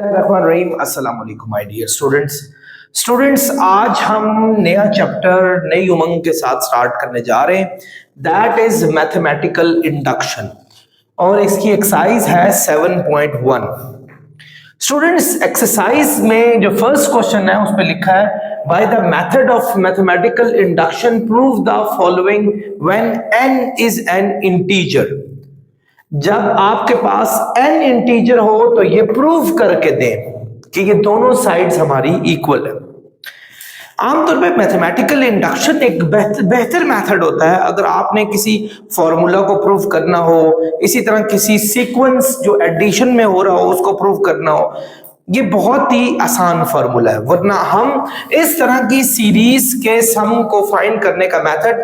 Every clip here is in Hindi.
बिस्मिल्लाहिर्रहमानिर्रहीम। अस्सलाम वालेकुम माय डियर स्टूडेंट्स, आज हम नया चैप्टर नई उमंग के साथ स्टार्ट करने जा रहे हैं, दैट इज मैथमेटिकल इंडक्शन, और इसकी एक्सरसाइज है 7.1। स्टूडेंट्स, एक्सरसाइज में जो फर्स्ट क्वेश्चन है उस पर लिखा है by the method of mathematical induction prove the following when n is an integer. जब आपके पास n इंटीजर हो तो ये प्रूव करके दें कि ये दोनों साइड्स हमारी इक्वल है। आमतौर पे मैथमेटिकल इंडक्शन एक बेहतर मेथड होता है अगर आपने किसी फॉर्मूला को प्रूव करना हो, इसी तरह किसी सीक्वेंस जो एडिशन में हो रहा हो उसको प्रूव करना हो। ये बहुत ही आसान फार्मूला है, वरना हम इस तरह की सीरीज के सम को फाइंड करने का मेथड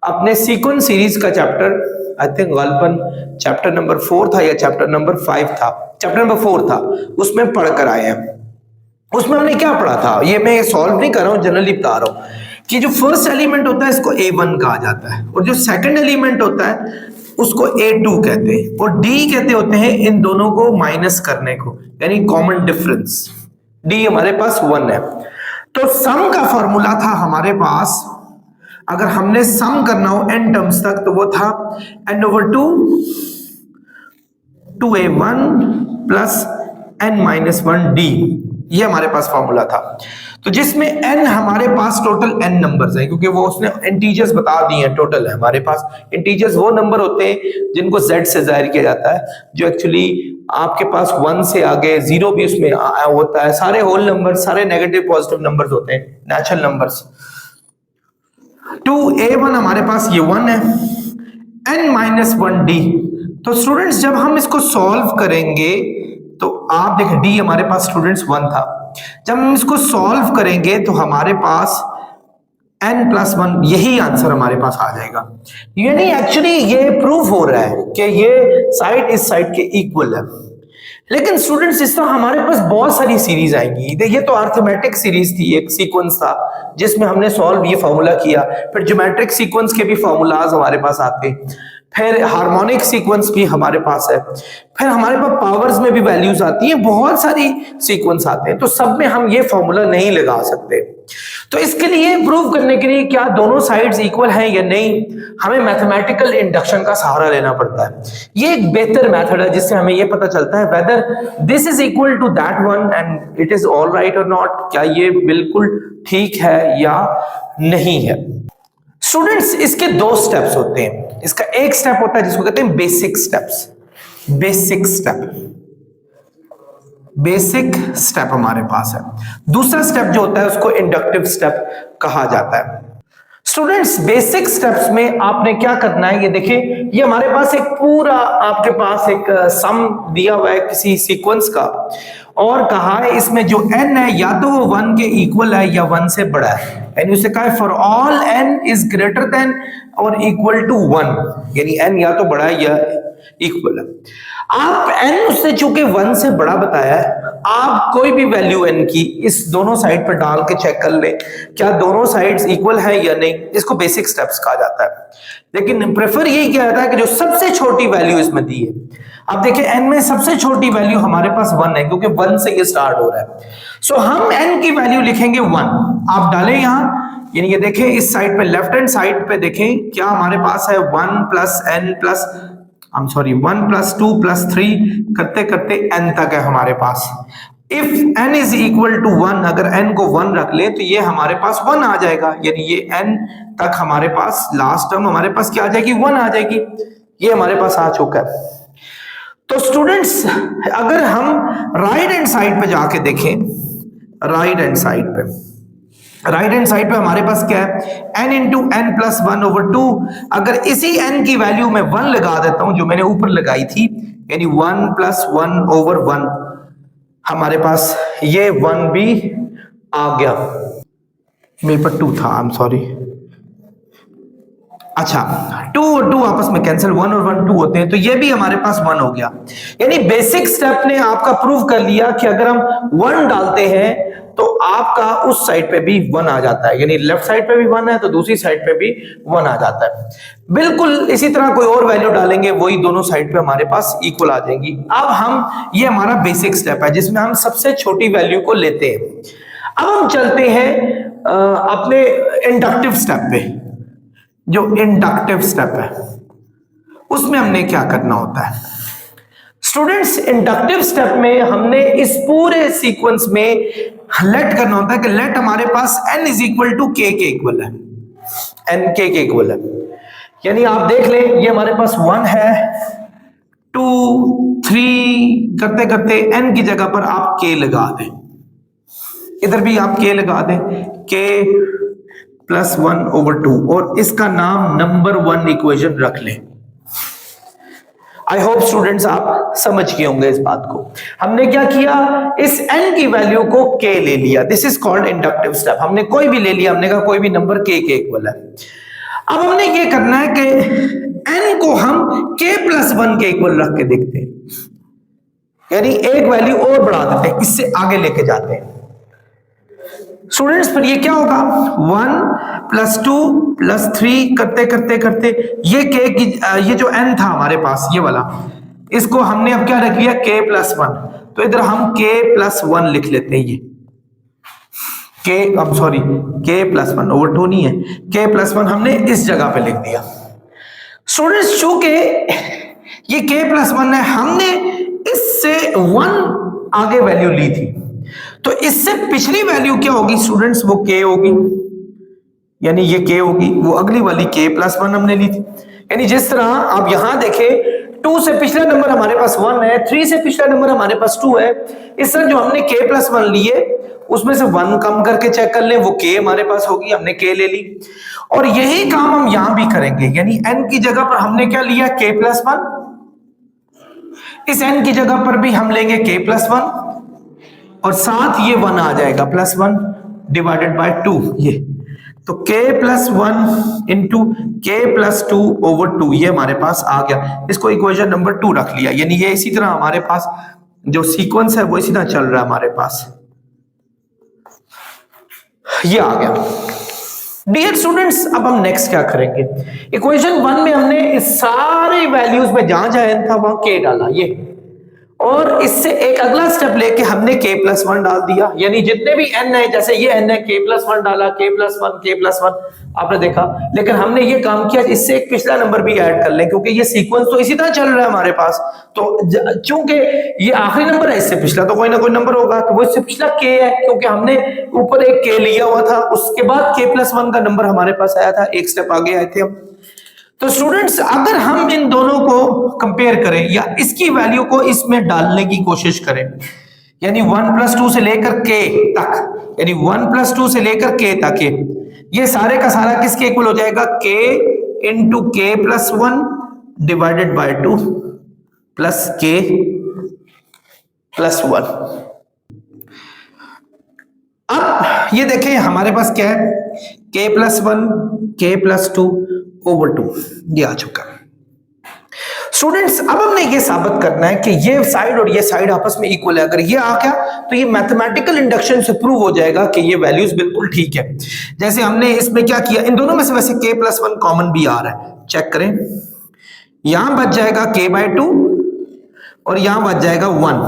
अपने सीक्वेंस सीरीज का चैप्टर, आई थिंक गालिबन चैप्टर नंबर 4 था या चैप्टर नंबर 5 था, चैप्टर नंबर 4 था, उसमें पढ़कर आए हैं। उसमें हमने क्या पढ़ा था, ये मैं सॉल्व नहीं कर रहा हूँ, जनरली बता रहा हूँ कि जो फर्स्ट एलिमेंट होता है इसको A1 कहा जाता है, और जो सेकंड एलिमेंट होता है उसको A2 कहते हैं, और D कहते होते हैं इन दोनों को माइनस करने को, यानी कॉमन डिफरेंस। D हमारे पास 1 है। तो सम का फॉर्मूला था हमारे पास, अगर हमने सम करना हो n टर्म्स तक तो वो था n/2 2a1 प्लस n-1d, ये हमारे पास फॉर्मूला था। तो जिसमें n हमारे पास टोटल n नंबर्स हैं, क्योंकि वो उसने इंटीजर्स बता दिए हैं, टोटल है हमारे पास। इंटीजर्स वो नंबर होते हैं जिनको z से जाहिर किया जाता है, जो एक्चुअली आपके पास 1 से आगे 0 भी उसमें होता है। सारे होल नंबर, सारे नेगेटिव पॉजिटिव नंबर्स होते हैं, नेचुरल नंबर्स। 2a1 हमारे पास ये 1 है, n-1d। तो स्टूडेंट्स जब हम इसको सॉल्व करेंगे तो आप देखें d हमारे पास स्टूडेंट्स 1 था, जब हम इसको सॉल्व करेंगे तो हमारे पास n+1, यही आंसर हमारे पास आ जाएगा। यानी एक्चुअली ये प्रूव हो रहा है कि ये साइड इस साइड के इक्वल है। लेकिन स्टूडेंट्स इस तरह हमारे पास बहुत सारी सीरीज आएंगी। ये तो अर्थमेटिक सीरीज थी, एक सीक्वेंस था जिसमें हमने सॉल्व ये फॉर्मूला किया, फिर ज्योमेट्रिक सीक्वेंस के भी फॉर्मूलाज हमारे पास आते हैं, फिर हार्मोनिक सीक्वेंस भी हमारे पास है, फिर हमारे पास पावर्स में भी वैल्यूज आती हैं, बहुत सारी सीक्वेंस आते हैं। तो सब में हम ये फॉर्मूला नहीं लगा सकते। तो इसके लिए प्रूव करने के लिए क्या दोनों साइड्स इक्वल हैं या नहीं, हमें मैथमेटिकल इंडक्शन का सहारा लेना पड़ता है। ये एक बेहतर मेथड है जिससे हमें ये पता चलता है whether this is equal to that one and it is all right और नॉट, क्या ये बिल्कुल ठीक है या नहीं है। स्टूडेंट्स इसके 2 स्टेप्स होते हैं। इसका एक स्टेप होता है जिसको कहते हैं बेसिक स्टेप्स। बेसिक स्टेप हमारे पास है। दूसरा स्टेप जो होता है उसको इंडक्टिव स्टेप कहा जाता है। स्टूडेंट्स बेसिक स्टेप्स में आपने क्या करना है, ये देखिए, ये हमारे पास एक पूरा आपके पास एक सम दिया हुआ है किसी सीक्वेंस का, और कहा है इसमें जो n है या तो वो 1 के इक्वल है या 1 से बड़ा है। यानी उसे कहा है for all n is greater than और इक्वल टू 1, यानी n या तो बड़ा है या इक्वल है। आप n उससे चूंकि 1 से बड़ा बताया है, आप कोई भी वैल्यू n की इस दोनों साइड पर डाल के चेक कर ले क्या दोनों साइड्स इक्वल है या नहीं। इसको बेसिक स्टेप्स कहा जाता है। लेकिन प्रेफर यही किया जाता है कि जो सबसे छोटी वैल्यू इसमें दी है, अब देखिए n में सबसे छोटी वैल्यू हमारे पास 1 है, क्योंकि 1 से ये स्टार्ट हो रहा है। सो हम n की वैल्यू लिखेंगे 1, आप डालें यहां, यानी ये देखें इस साइड पे, लेफ्ट हैंड साइड पे देखें क्या हमारे पास है 1 plus n plus 1 plus 2 plus 3 करते करते n तक है हमारे पास। If n is equal to 1, अगर n को 1 रख ले तो ये हमारे पास 1 आ जाएगा, यानी ये n तक हमारे पास लास्ट टर्म हमारे पास क्या आ जाएगी, 1 आ जाएगी। ये हमारे पास आ चुका है। तो स्टूडेंट्स अगर हम राइट हैंड साइड पे जाके देखें, राइट हैंड साइड पे हमारे पास क्या है, n इंटू n प्लस 1/2। अगर इसी n की वैल्यू में 1 लगा देता हूं जो मैंने ऊपर लगाई थी, यानी 1 प्लस 1/1, हमारे पास ये 1 भी आ गया। मेरे पर 2 था, आई एम सॉरी। अच्छा, 2 और 2 आपस में कैंसिल, 1 और 1 2 होते हैं, तो ये भी हमारे पास 1 हो गया। यानी बेसिक स्टेप ने आपका प्रूव कर लिया कि अगर हम 1 डालते हैं तो आपका उस साइड पे भी 1 आ जाता है, यानी लेफ्ट साइड पे भी 1 है तो दूसरी साइड पे भी 1 आ जाता है। बिल्कुल इसी तरह कोई और वैल्यू डालेंगे, वही दोनों साइड पे हमारे पास इक्वल आ जाएंगी। अब हम, ये हमारा बेसिक स्टेप है जिसमें हम सबसे छोटी वैल्यू को लेते हैं। अब हम चलते हैं अपने इंडक्टिव स्टेप पे। जो इंडक्टिव स्टेप है उसमें हमने क्या करना होता है स्टूडेंट्स? इंडक्टिव स्टेप में हमने इस पूरे सीक्वेंस में लेट करना होता है कि लेट हमारे पास n is equal to k के इक्वल है, n k के इक्वल है। यानी आप देख लें, ये हमारे पास 1 है, 2 3 करते करते n की जगह पर आप k लगा दें, इधर भी आप k लगा दें, k प्लस 1/2, और इसका नाम नंबर 1 इक्वेशन रख लें। आई होप स्टूडेंट्स आप समझ गए होंगे इस बात को। हमने क्या किया, इस n की वैल्यू को k ले लिया, this is called inductive step. हमने कोई भी ले लिया, हमने कहा कोई भी नंबर k के इक्वल है। अब हमने ये करना है कि n को हम k प्लस 1 के इक्वल रख के देखते हैं, यानी एक वैल्यू और बढ़ा देते हैं, इससे आगे लेके जाते हैं स्टूडेंट्स। फिर ये क्या होगा, 1 प्लस 2 प्लस 3 करते करते करते ये k की ये जो n था हमारे पास ये वाला, इसको हमने अब क्या रख लिया k प्लस 1, तो इधर हम k प्लस 1 लिख लेते हैं। ये k, अब सॉरी k प्लस 1 ओवर 2 नहीं है, k प्लस 1 हमने इस जगह पे लिख दिया स्टूडेंट्स। चूंकि ये k प्लस 1 है, हमने इससे 1 आगे वैल्यू ली थी, तो इससे पिछली वैल्यू क्या होगी स्टूडेंट्स, वो k होगी, यानी ये k होगी, वो अगली वाली k प्लस 1 हमने ली थी। यानी जिस तरह आप यहां देखें, 2 से पिछला नंबर हमारे पास 1 है, 3 से पिछला नंबर हमारे पास 2 है, इस तरह जो हमने k प्लस 1 लिए उसमें से 1 कम करके चेक कर लें, वो k हमारे पास होगी, हमने k ले ली। और यही काम हम यहां भी करेंगे, यानी n की जगह पर हमने क्या लिया, k प्लस 1, इस n की जगह पर भी हम लेंगे k प्लस 1, और साथ ये 1 आ जाएगा प्लस 1 डिवाइडेड बाय 2, ये तो k plus 1 into k plus 2 over 2 ये हमारे पास आ गया। इसको इक्वेशन नंबर 2 रख लिया, यानी ये इसी तरह हमारे पास जो सीक्वेंस है वो इसी तरह चल रहा है हमारे पास, ये आ गया। डियर स्टूडेंट्स, अब हम नेक्स्ट क्या करेंगे, इक्वेशन 1 में हमने इस सारी वैल्यूज में जहां जहां n था वहां k डाला, ये, और इससे एक अगला स्टेप लेके हमने k प्लस 1 डाल दिया, यानी जितने भी n है, जैसे ये n है, k प्लस 1 डाला, k प्लस 1 k प्लस 1 आपने देखा। लेकिन हमने ये काम किया इससे एक पिछला नंबर भी ऐड कर लें, क्योंकि ये सीक्वेंस तो इसी तरह चल रहा है हमारे पास, तो चूंकि ये आखिरी नंबर है, इससे पिछला तो कोई ना कोई नंबर होगा, तो वो इससे पिछला k है, क्योंकि हमने ऊपर एक k लिया हुआ था, उसके बाद k प्लस 1 का नंबर हमारे पास आया था, एक स्टेप आगे आए थे हम। तो स्टूडेंट्स, अगर हम इन दोनों को कंपेयर करें या इसकी वैल्यू को इसमें डालने की कोशिश करें, यानी 1 प्लस 2 से लेकर k तक, यानी 1 प्लस 2 से लेकर k तक, ये सारे का सारा किसके इक्वल हो जाएगा, k into k plus 1 divided by 2 plus k plus 1। अब ये देखें हमारे पास क्या है, k plus 1 k plus 2 over 2 ये आ चुका है स्टूडेंट्स। अब हमने ये साबित करना है कि ये साइड और ये साइड आपस में इक्वल है। अगर ये आ गया तो ये मैथमेटिकल इंडक्शन से प्रूव हो जाएगा कि ये वैल्यूज बिल्कुल ठीक है। जैसे हमने इसमें क्या किया, इन दोनों में से वैसे k प्लस 1 कॉमन भी आ रहा है, चेक करें, यहां बच जाएगा k बाय 2 और यहां बच जाएगा 1,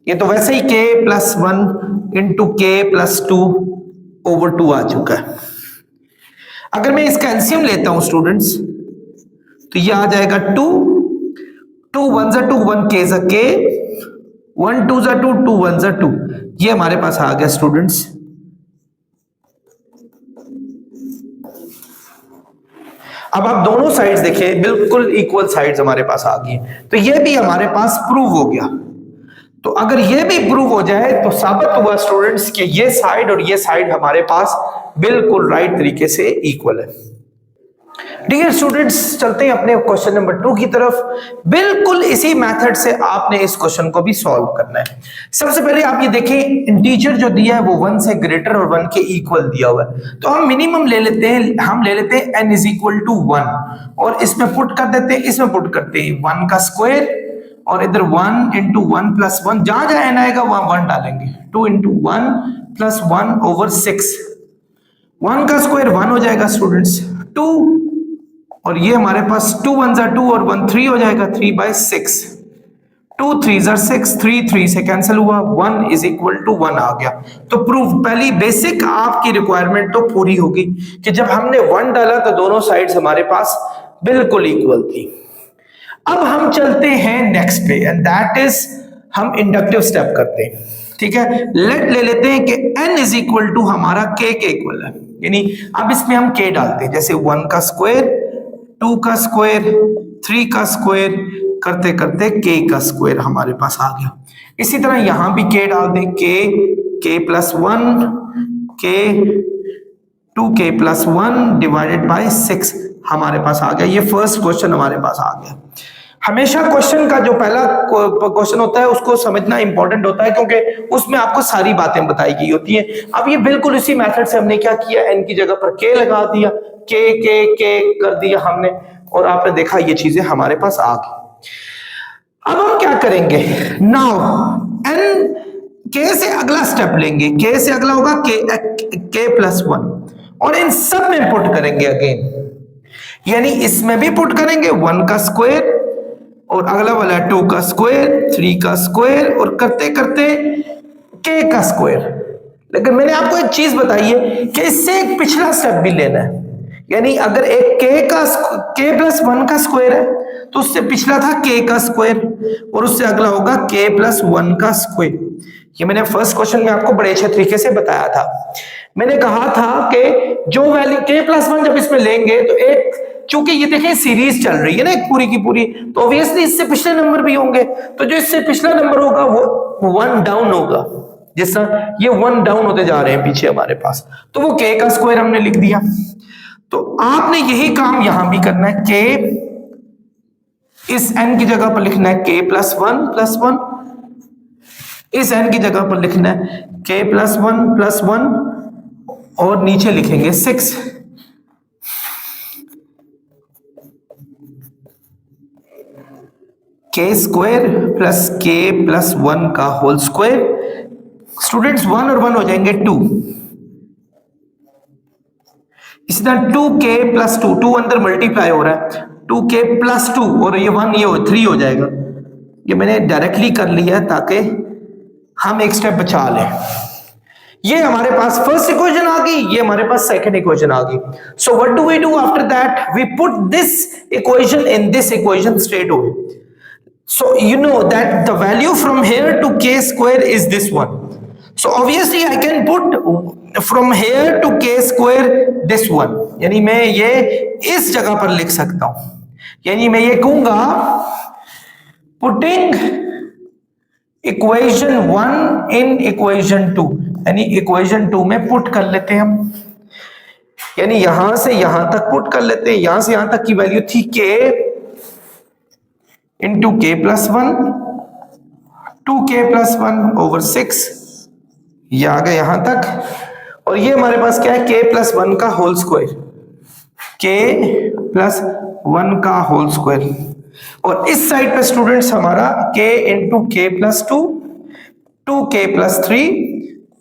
ये तो वैसे ही k plus 1 into k plus 2 over 2 आ चुका है। अगर मैं इसका एलसीएम लेता हूं स्टूडेंट्स, तो ये आ जाएगा 2 2 1 जा 2 1 k जा k 1 2 जा 2 2 1 जा 2, ये हमारे पास आ गया स्टूडेंट्स। अब आप दोनों साइड्स देखें, बिल्कुल इक्वल साइड्स हमारे पास आ गई, तो ये भी हमारे पास प्रूव हो गया। तो अगर ये भी प्रूव हो जाए तो साबित हुआ स्टूडेंट्स कि ये साइड और ये साइड हमारे पास बिल्कुल राइट तरीके से इक्वल है। डियर स्टूडेंट्स, चलते हैं अपने क्वेश्चन नंबर 2 की तरफ। बिल्कुल इसी मेथड से आपने इस क्वेश्चन को भी सॉल्व करना है। सबसे पहले आप ये देखें, इंटीजर जो दिया है वो 1 से ग्रेटर और 1 के इक्वल दिया हुआ है, तो हम मिनिमम ले लेते हैं, हम ले लेते हैं n इज इक्वल टू 1 और इसमें पुट कर देते हैं, इसमें पुट करते हैं 1 का स्क्वायर और इधर 1 इंटू 1 प्लस 1, जहां जहां n आएगा वहां 1 डालेंगे। 2 इंटू 1 प्लस 1 ओवर 6, 1 का स्क्वायर 1 हो जाएगा स्टूडेंट्स 2, और ये हमारे पास 2 1 जा 2 और 1 3 हो जाएगा 3/6, 2 3 जा 6, 3 3 से कैंसिल हुआ, 1 इज इक्वल टू 1 आ गया। तो प्रूफ, पहली बेसिक आपकी रिक्वायरमेंट तो पूरी होगी कि जब हमने 1 डाला तो दोनों साइड्स हमारे पास बिल्कुल इक्वल थी। अब हम चलते हैं नेक्स्ट पे, एंड दैट इज हम इंडक्टिव स्टेप करते हैं। ठीक है, लेट ले लेते हैं कि n इज इक्वल टू हमारा k के इक्वल है, यानी अब इसमें हम k डालते हैं, जैसे 1 का स्क्वायर, 2 का स्क्वायर, 3 का स्क्वायर करते करते k का स्क्वायर हमारे पास आ गया। इसी तरह यहां भी k डाल दें, k plus 1, k 2k plus 1 divided by 6 हमारे पास आ गया। ये फर्स्ट क्वेश्चन हमारे पास आ गया। हमेशा क्वेश्चन का जो पहला क्वेश्चन होता है उसको समझना इंपॉर्टेंट होता है, क्योंकि उसमें आपको सारी बातें बताई गई होती हैं। अब ये बिल्कुल इसी मेथड से हमने क्या किया, n की जगह पर k लगा दिया, k कर दिया हमने, और आपने देखा ये चीजें हमारे पास आ गई। अब हम क्या करेंगे, नाउ n k से अगला स्टेप लेंगे, k से अगला होगा k प्लस 1, और इन सब में पुट करेंगे अगेन, यानी इसमें भी पुट करेंगे 1 का स्क्वायर, और अगला वाला 2 का स्क्वायर, 3 का स्क्वायर, और करते करते k का स्क्वायर। लेकिन मैंने आपको एक चीज बताई है कि इससे एक पिछला स्टेप भी लेना है, यानी अगर एक k प्लस 1 का स्क्वायर है तो उससे पिछला था k का स्क्वायर, और उससे अगला होगा k प्लस 1 का स्क्वायर। ये मैंने फर्स्ट क्वेश्चन में आपको बड़े अच्छे तरीके से बताया था। मैंने कहा था कि जो वैल्यू k प्लस 1 जब इसमें लेंगे तो एक, चूंकि ये देखें सीरीज चल रही है ना एक पूरी की पूरी, तो ऑब्वियसली इससे पिछले नंबर भी होंगे, तो जो इससे पिछला नंबर होगा वो 1 डाउन होगा, जिस तरह ये 1 डाउन होते जा रहे हैं पीछे हमारे पास, तो वो k का स्क्वायर हमने लिख दिया। तो आपने यही काम यहां भी करना है, k इस n की जगह पर लिखना है k प्लस 1, इस n की जगह पर लिखना है k प्लस 1, और नीचे लिखेंगे 6, k square plus k plus 1 का होल स्क्वायर। स्टूडेंट्स 1 और 1 हो जाएंगे 2, इसी तरह 2k प्लस 2 अंदर मल्टीप्लाई हो रहा है, 2k प्लस 2, और ये 1 ये 3 हो जाएगा। ये मैंने डायरेक्टली कर लिया ताकि हम एक स्टेप बचा लें। ये हमारे पास फर्स्ट इक्वेशन आ गई, ये हमारे पास सेकंड इक्वेशन आ गई। So what do we do after that, we put this equation in this equation straight away. So you know that the value from here to k square is this one. So obviously I can put from here to k square this one. यानी मैं ये इस जगह पर लिख सकता हूं, यानी मैं ये कहूंगा putting equation 1 in equation 2, यानी equation 2 में पुट कर लेते हैं हम, यानी यहां से यहां तक पुट कर लेते हैं। यहां से यहां तक की वैल्यू थी k into k plus 1, 2k plus 1 over 6, ये आ गया यहां तक, और ये हमारे पास क्या है, k प्लस 1 का होल स्क्वायर, k प्लस 1 का होल स्क्वायर, और इस साइड पे स्टूडेंट्स हमारा k into k plus 2, 2k plus 3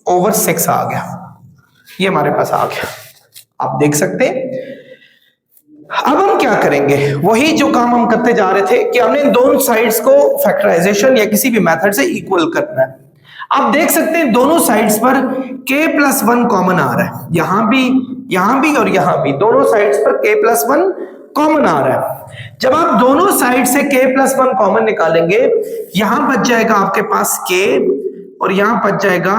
over 6 आ गया। ये हमारे पास आ गया, आप देख सकते हैं। अब हम क्या करेंगे, वही जो काम हम करते जा रहे थे कि हमने इन दोनों साइड्स को फैक्टराइजेशन या किसी भी मेथड से इक्वल करना है। आप देख सकते हैं दोनों साइड्स पर k प्लस 1 कॉमन आ रहा है, यहां भी और यहां भी, दोनों साइड्स पर k प्लस 1 कॉमन आ रहा है। जब आप दोनों साइड से k प्लस 1 कॉमन निकालेंगे, यहां बच जाएगा आपके पास k, और यहां बच जाएगा,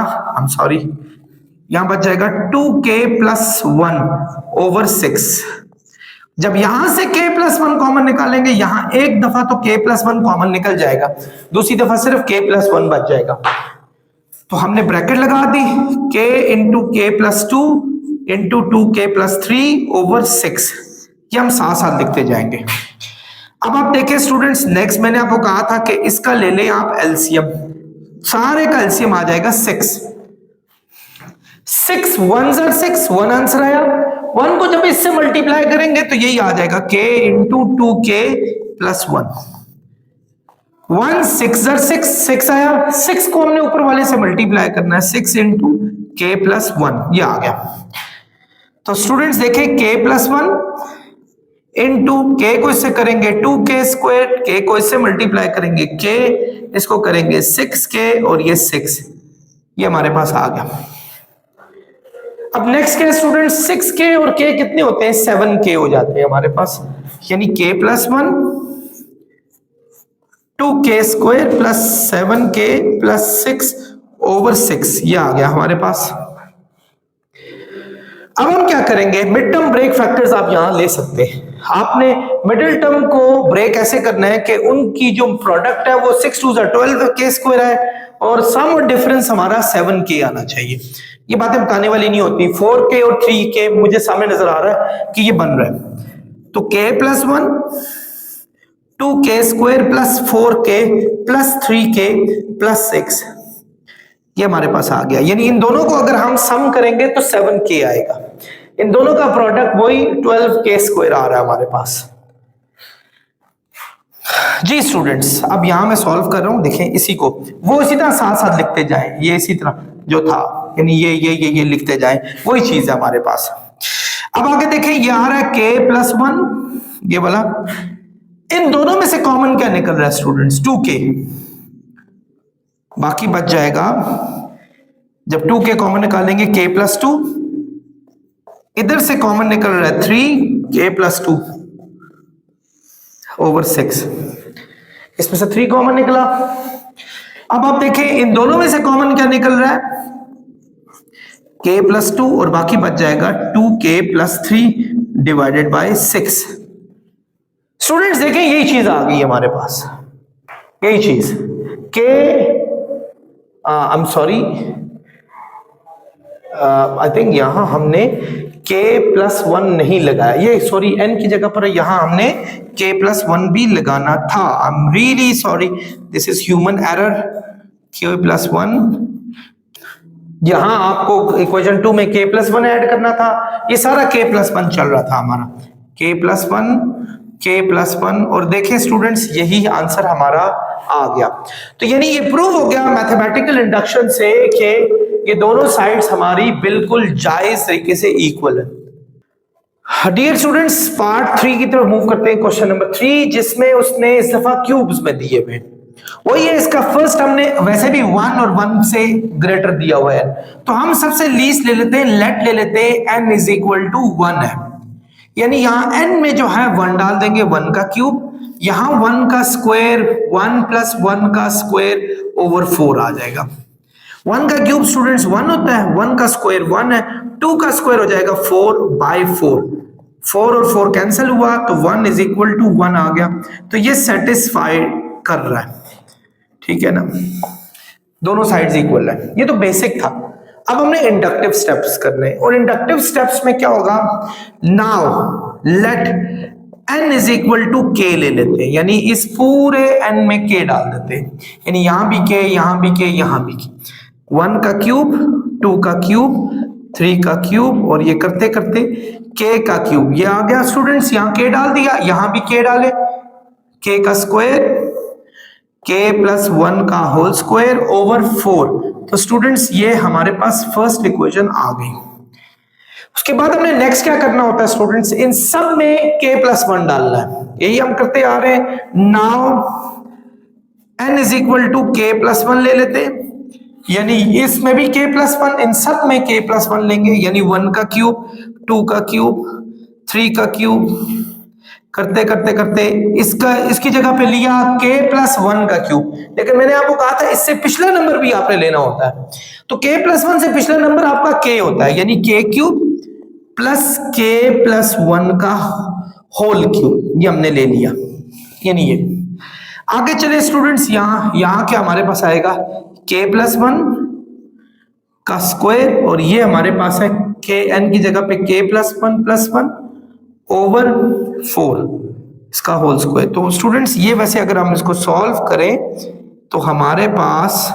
यहां बच जाएगा 2k प्लस 1 ओवर 6। जब यहां से k प्लस 1 कॉमन निकालेंगे, यहां एक दफा तो k प्लस 1 कॉमन निकल जाएगा, दूसरी दफा सिर्फ k प्लस 1 बच जाएगा। तो हमने ब्रैकेट लगा दी, k into k plus 2 into 2k plus 3 over 6, ये हम साथ साथ लिखते जाएंगे। अब आप देखिए स्टूडेंट्स, नेक्स्ट मैंने आपको कहा था कि इसका ले लें आप एलसीएम, सारे का एलसीएम आ जाएगा 6 1 6, 1 आंसर आया। 1 को जब इससे मल्टीप्लाई करेंगे तो यही आ जाएगा k इंटू 2k प्लस 1, 1 6 6 आया, 6 को हमने ऊपर वाले से मल्टीप्लाई करना है, 6 इंटू के प्लस 1, ये आ गया। तो स्टूडेंट्स देखें के प्लस 1 इंटू के को इससे करेंगे 2k स्क्वायर, के को इससे मल्टीप्लाई करेंगे के, इसको करेंगे 6k और ये 6, ये हमारे पास आ गया। अब नेक्स्ट क्या है स्टूडेंट्स, 6k और k कितने होते हैं, 7k हो जाते हैं हमारे पास, यानी k plus 1 2k square plus 7k plus 6 over 6, ये आ गया हमारे पास। अब हम क्या करेंगे, मिड टर्म ब्रेक फैक्टर्स आप यहां ले सकते हैं। आपने मिडिल टर्म को ब्रेक ऐसे करना है कि उनकी जो प्रोडक्ट है वो 6 2 12k स्क्वायर है और सम और डिफरेंस हमारा 7k आना चाहिए। ये बातें बताने वाली नहीं होती। 4k और 3k मुझे सामने नजर आ रहा है कि ये बन रहा है, तो k plus 1 2k square plus 4k plus 3k plus 6, ये हमारे पास आ गया। यानी इन दोनों को अगर हम सम करेंगे तो 7k आएगा, इन दोनों का प्रोडक्ट वही 12k स्क्वायर आ रहा है हमारे पास। जी स्टूडेंट्स, अब यहां मैं सॉल्व कर रहा हूं, देखें इसी को वो इसी तरह साथ साथ लिखते जाएं, ये इसी तरह जो था, यानी ये लिखते जाएं, वही चीज है हमारे पास। अब आगे देखें, ये आ रहा है k प्लस 1, ये वाला, इन दोनों में से कॉमन क्या निकल रहा है स्टूडेंट्स, 2k, बाकी बच जाएगा, जब 2k कॉमन निकालेंगे k प्लस 2, इधर से कॉमन निकल रहा है 3k प्लस 2 ओवर 6, इसमें से 3 कॉमन निकला। अब आप देखें इन दोनों में से कॉमन क्या निकल रहा है, k प्लस 2 और बाकी बच जाएगा 2k plus 3 divided by 6। Students देखें यही चीज आ गई हमारे पास, यही चीज k, I am sorry, I think यहां हमने k प्लस 1 नहीं लगाया, ये सॉरी n की जगह पर यहां हमने k प्लस 1 भी लगाना था। I am really sorry, this is human error. k plus 1, यहां आपको इक्वेशन 2 में k प्लस 1 ऐड करना था, ये सारा k प्लस 1 चल रहा था हमारा, k प्लस 1 k प्लस 1, और देखें स्टूडेंट्स यही आंसर हमारा आ गया। तो यानी ये प्रूव हो गया मैथमेटिकल इंडक्शन से कि ये दोनों साइड्स हमारी बिल्कुल जायज तरीके से इक्वल है। डियर स्टूडेंट्स, पार्ट 3 की तरफ मूव करते हैं, क्वेश्चन नंबर 3, जिसमें उसने इस दफा क्यूब्स में दिए हुए, वही है इसका फर्स्ट, हमने वैसे भी 1 और 1 से ग्रेटर दिया हुआ है, तो हम सबसे लीस्ट ले लेते हैं, लेट ले लेते हैं n इज इक्वल टू 1 है, यानी यहां n में जो है 1 डाल देंगे, 1 का क्यूब, यहां 1 का स्क्वायर 1 प्लस 1 का स्क्वायर ओवर 4 आ जाएगा। 1 का क्यूब स्टूडेंट्स 1 होता है, 1 का स्क्वायर 1 है, 2 का स्क्वायर हो जाएगा 4 बाय 4, 4 और 4 कैंसिल हुआ तो 1 इज इक्वल टू 1 आ गया, तो ये सेटिस्फाइड कर रहा है, ठीक है ना, दोनों साइड्स इक्वल है। ये तो बेसिक था। अब हमने इंडक्टिव स्टेप्स करने हैं, और इंडक्टिव स्टेप्स में क्या होगा, now let n is equal to k ले लेते हैं, यानी इस पूरे n में k डाल देते हैं, यानी यहां भी k, यहां भी k, यहां भी k, 1 का क्यूब 2 का क्यूब 3 का क्यूब, और ये करते करते k का क्यूब, ये आ गया स्टूडेंट्स, यहां k डाल दिया, यहां भी k डाले, k का स्क्वायर k प्लस 1 का होल स्क्वायर ओवर 4, तो स्टूडेंट्स ये हमारे पास फर्स्ट इक्वेशन आ गई। उसके बाद हमने नेक्स्ट क्या करना होता है स्टूडेंट्स, इन सब में k प्लस 1 डालना है, यही हम करते आ रहे हैं। Now n is equal to k plus 1 ले लेते हैं, यानी इसमें भी k प्लस 1, इन सब में k प्लस 1 लेंगे, यानी 1 का क्यूब 2 का क्यूब 3 का क्यूब, करते करते करते इसकी जगह पे लिया k प्लस 1 का क्यूब, लेकिन मैंने आपको कहा था इससे पिछला नंबर भी आपने लेना होता है, तो k प्लस 1 से पिछला नंबर आपका k होता है, यानी k cube plus k plus 1 का होल क्यूब, ये हमने ले लिया, यानी ये। आगे चले स्टूडेंट्स, यहां क्या हमारे पास आएगा, k प्लस 1 का स्क्वायर, और ये हमारे पास है k, n की जगह पे k प्लस 1 ओवर 4 इसका होल स्क्वायर। तो स्टूडेंट्स ये वैसे अगर हम इसको सॉल्व करें तो हमारे पास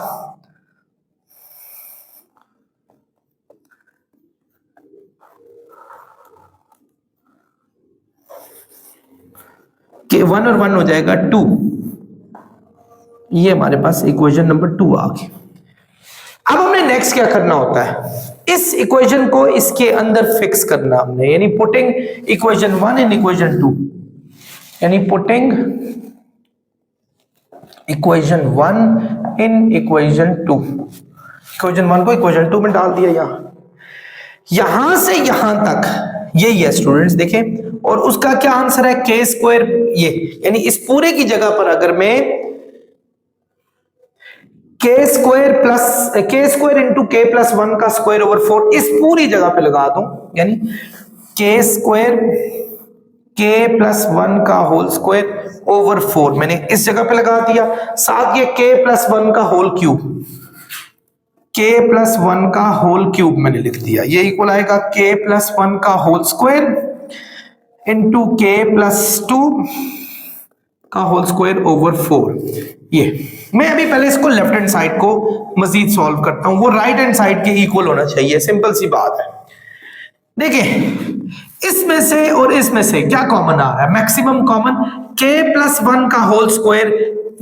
के 1 और 1 हो जाएगा 2, ये हमारे पास इक्वेशन नंबर 2 आ गई। अब हमने नेक्स्ट क्या करना होता है, इस इक्वेशन को इसके अंदर फिक्स करना हमने, यानी पुटिंग इक्वेशन 1 इन इक्वेशन 2, यानी putting equation 1 in equation 2, equation 1 को इक्वेशन 2 में डाल दिया। यहां से यहां तक यही है स्टूडेंट्स, देखें, और उसका क्या आंसर है, के स्क्वायर, ये यानी इस पूरे की जगह पर अगर मैं के स्क्वायर इंटू के प्लस 1 का स्क्वायर ओवर 4 इस पूरी जगह पे लगा दूं, यानी के स्क्वायर के प्लस 1 का होल स्क्वायर ओवर 4 मैंने इस जगह पे लगा दिया, साथ ये के प्लस 1 का होल क्यूब, के प्लस 1 का होल क्यूब मैंने लिख दिया, ये इक्वल आएगा के प्लस 1 का होल स्क्वायर इंटू के प्लस 2 का होल स्क्वायर ओवर 4। ये मैं अभी पहले इसको लेफ्ट हैंड साइड को मजीद सॉल्व करता हूं, वो राइट हैंड साइड के इक्वल होना चाहिए, सिंपल सी बात है। देखिए इसमें से और इसमें से क्या कॉमन आ रहा है, मैक्सिमम कॉमन के प्लस 1 का होल स्क्वायर,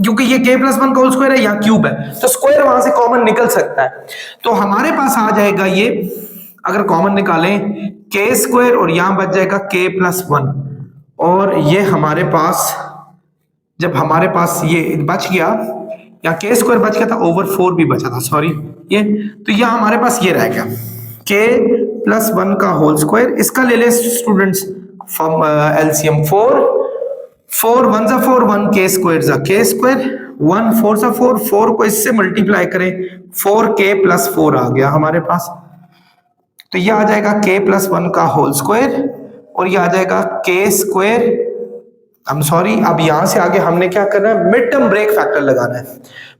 क्योंकि ये के प्लस 1 का होल स्क्वायर है, यहाँ क्यूब है, तो स्क्वायर वहां से कॉमन निकल सकता है, तो हमारे पास आ जाएगा ये, अगर कॉमन निकालें के स्क्वायर और यहां बच जाएगा के प्लस 1, और ये हमारे पास, जब हमारे पास ये बच गया, या के स्क्वायर बच गया था, ओवर 4 भी बचा था, सॉरी ये, तो यहां हमारे पास ये रह गया के प्लस 1 का होल स्क्वायर, इसका ले ले स्टूडेंट्स एलसीएम 4 1 जा 4, 1 के स्क्वायर जा के स्क्वायर, 1 4 जा 4, 4 को इससे मल्टीप्लाई करें, 4 के प्लस 4 आ गया हमारे पास, तो ये आ जाएगा के प्लस 1 का होल स्क्वायर, और ये आ जाएगा के स्क्वायर, अब यहां से आगे हमने क्या करना है, मिड टर्म ब्रेक फैक्टर लगाना है।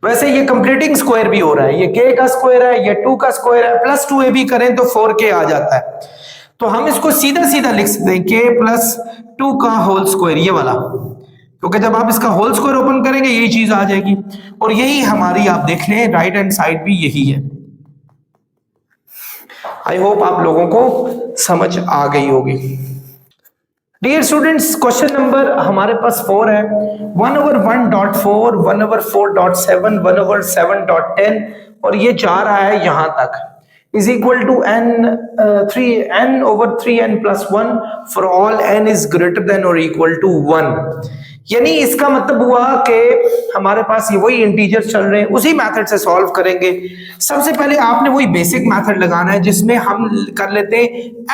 वैसे ये कंप्लीटिंग स्क्वायर भी हो रहा है, ये के का स्क्वायर है, ये 2 का स्क्वायर है, प्लस 2 भी करें तो 4k आ जाता है, तो हम इसको सीधा सीधा लिख सकते हैं के प्लस 2 का होल स्क्वायर, ये वाला, क्योंकि जब आप इसका होल स्क्वायर ओपन करेंगे यही चीज आ जाएगी, और यही हमारी, आप देख लें राइट हैंड साइड भी यही है। आई होप आप लोगों को समझ आ गई होगी। डियर स्टूडेंट्स, क्वेश्चन नंबर हमारे पास 4 है, 1/1.4, 1/4.7, 1/7.10, और ये जा रहा है यहां तक, is equal to n over 3n plus 1 for all n is greater than or equal to 1। यानी इसका मतलब हुआ कि हमारे पास ये वही इंटीजर चल रहे हैं, उसी मेथड से सॉल्व करेंगे। सबसे पहले आपने वही बेसिक मेथड लगाना है जिसमें हम कर लेते हैं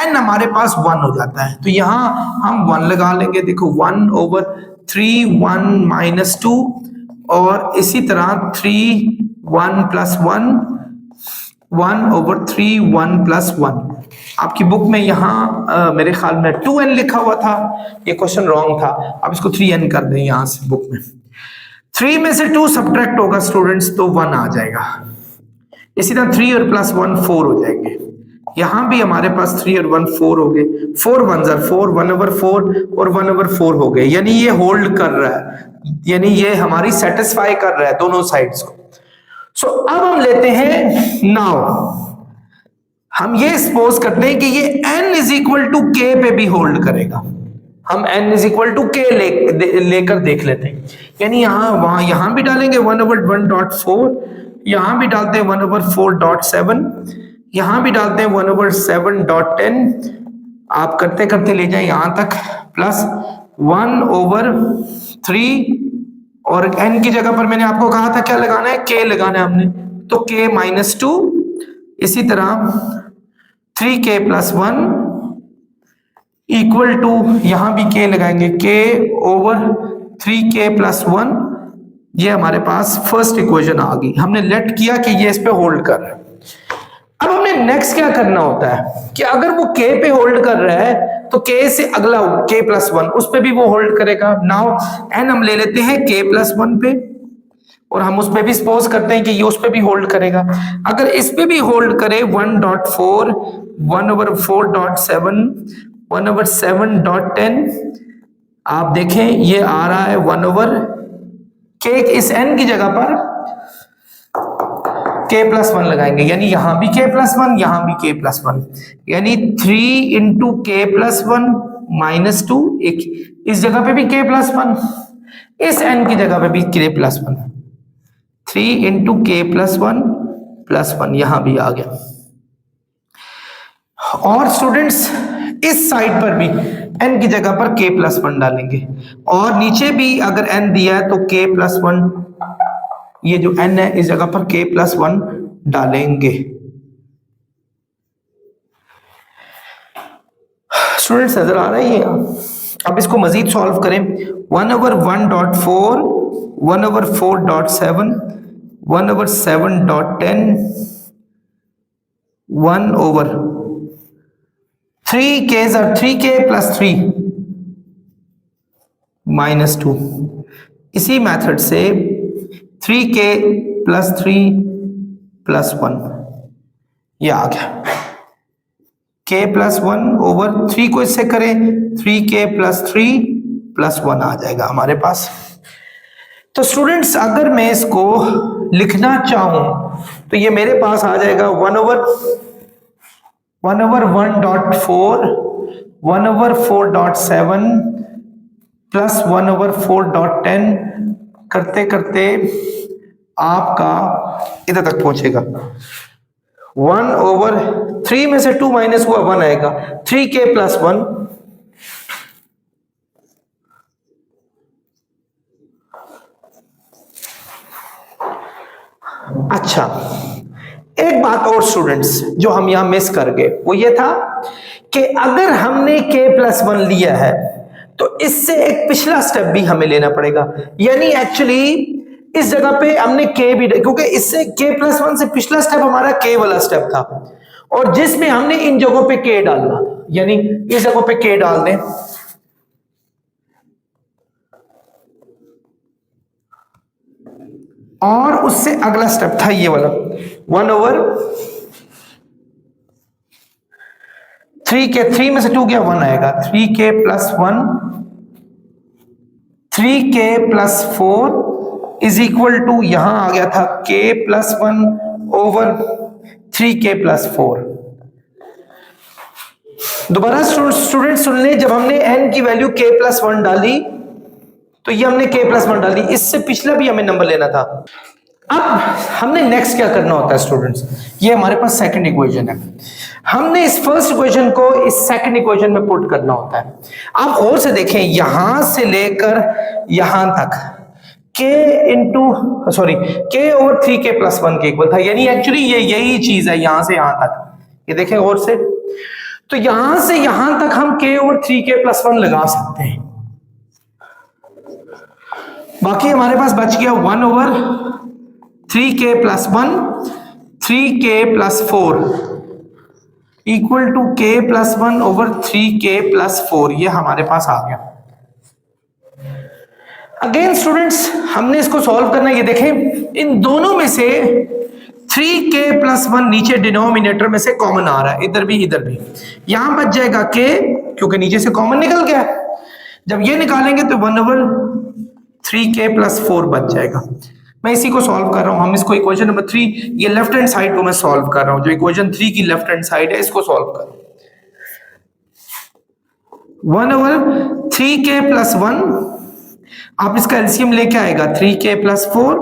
n हमारे पास 1 हो जाता है, तो यहाँ हम 1 लगा लेंगे, देखो 1/3 1 minus 2, और इसी तरह 3 1 plus 1 1/3 1 plus 1। आपकी बुक में यहाँ मेरे ख्याल में 2n लिखा हुआ था, ये क्वेश्चन रॉन्ग था, आप इसको 3n कर दें यहाँ से बुक में। 3 में से 2 सब्ट्रैक्ट होगा स्टूडेंट्स, तो 1 आ जाएगा। इसी तरह 3 और प्लस 1 4 हो जाएंगे, यहाँ भी हमारे पास 3 और 1 4 हो गए, 4 1 4, 1/4 और 1/4 हो गए, यानी ये होल्ड कर रहा है, यानी ये हमारी सेटिस्फाई कर रहा है दोनों साइड्स को। सो अब हम लेते हैं, नाउ हम ये सपोज करते हैं कि ये n is equal to k पे भी होल्ड करेगा, हम n is equal to k लेकर देख लेते हैं, यानी यहां भी डालेंगे 1/1.4, यहां भी डालते हैं 1/4.7, यहां भी डालते हैं 1/7.10, आप करते करते ले जाए यहां तक, प्लस 1/3, और n की जगह पर मैंने आपको कहा था क्या लगाना है, k लगाना है हमने, तो k -2, इसी तरह 3k + 1 इक्वल टू, यहां भी k लगाएंगे, k/3k + 1, ये हमारे पास फर्स्ट इक्वेशन आ गई, हमने लेट किया कि ये इस पे होल्ड कर रहा है। अब हमने नेक्स्ट क्या करना होता है कि अगर वो k पे होल्ड कर रहा है तो k से अगला k + 1 उस पे भी वो होल्ड करेगा। नाउ n हम ले लेते हैं k + 1 पे, और हम उस पे भी सपोज करते हैं कि ये उस पे भी होल्ड करेगा। अगर इस पे भी होल्ड करे 1.4 1/4.7 1/7.10, आप देखें ये आ रहा है 1/k, इस n की जगह पर k + 1 लगाएंगे, यानी यहां भी k + 1, यहां भी k + 1, यानी 3 × k + 1 - 2, इस जगह पे भी k + 1, इस n की जगह पे भी k + 1। 3 इंटू के प्लस वन यहां भी आ गया। और स्टूडेंट्स इस साइड पर भी n की जगह पर k प्लस वन डालेंगे, और नीचे भी अगर n दिया है तो k प्लस वन, ये जो n है इस जगह पर k प्लस वन डालेंगे। स्टूडेंट्स नजर आ रही है? अब इसको मजीद सॉल्व करें। 1/1.4, 1/4.7, 1/7.10, 1/3k 3k प्लस 3 माइनस 2। इसी मेथड से 3k प्लस 3 प्लस 1 ये आ गया। k प्लस 1/3 को इससे करें 3k प्लस 3 प्लस 1 आ जाएगा हमारे पास। तो स्टूडेंट्स अगर मैं इसको लिखना चाहूं तो ये मेरे पास आ जाएगा 1/1.4, 1/4.7 प्लस 1/4.10 करते करते आपका इधर तक पहुंचेगा। 1/3 में से 2 माइनस हुआ 1 आएगा, 3k प्लस 1। अच्छा, एक बात और स्टूडेंट्स जो हम यहां मिस कर गए वो ये था कि अगर हमने k प्लस 1 लिया है तो इससे एक पिछला स्टेप भी हमें लेना पड़ेगा। यानी एक्चुअली इस जगह पे हमने k भी, क्योंकि इससे k प्लस 1 से पिछला स्टेप हमारा k वाला स्टेप था, और जिसमें हमने इन जगहों पे k डालना, यानी इस जगहों पे k डाल दें। और उससे अगला स्टेप था ये वाला 1/3k, 3 में से 2 गया 1 आएगा, 3k plus 1, 3k plus 4 is equal to, यहां आ गया था k प्लस 1/3k प्लस 4। दोबारा स्टूडेंट सुन ले, जब हमने n की वैल्यू k प्लस 1 डाली तो ये हमने k प्लस 1 डाली, इससे पिछला भी हमें नंबर लेना था। अब हमने नेक्स्ट क्या करना होता है स्टूडेंट्स, ये हमारे पास सेकंड इक्वेशन है, हमने इस फर्स्ट इक्वेशन को इस सेकंड इक्वेशन में पुट करना होता है। आप और से देखें, यहां से लेकर यहां तक k/3k प्लस 1 के इक्वल था, यानी एक्चुअली ये यही चीज है यहां से यहां तक। ये देखें और से, तो यहां से यहां तक हम k/3k प्लस 1 लगा सकते हैं। बाकी हमारे पास बच गया 1/3k प्लस 1, 3k प्लस 4 इक्वल to k plus 1/3k plus 4, ये हमारे पास आ गया। अगेन स्टूडेंट्स हमने इसको सॉल्व करना है। ये देखें, इन दोनों में से 3k प्लस 1 नीचे डिनोमिनेटर में से कॉमन आ रहा है, इधर भी इधर भी, यहां बच जाएगा k, क्योंकि नीचे से कॉमन निकल गया। जब ये निकालेंगे तो 1/3k प्लस 4 बच जाएगा। मैं इसी को सॉल्व कर रहा हूं, हम इसको इक्वेशन नंबर 3, ये लेफ्ट हैंड साइड को मैं सॉल्व कर रहा हूं, जो इक्वेशन 3 की लेफ्ट हैंड साइड है इसको सॉल्व कर रहा हूं। 1/3k प्लस 1, आप इसका एलसीएम लेके आएगा 3k प्लस 4,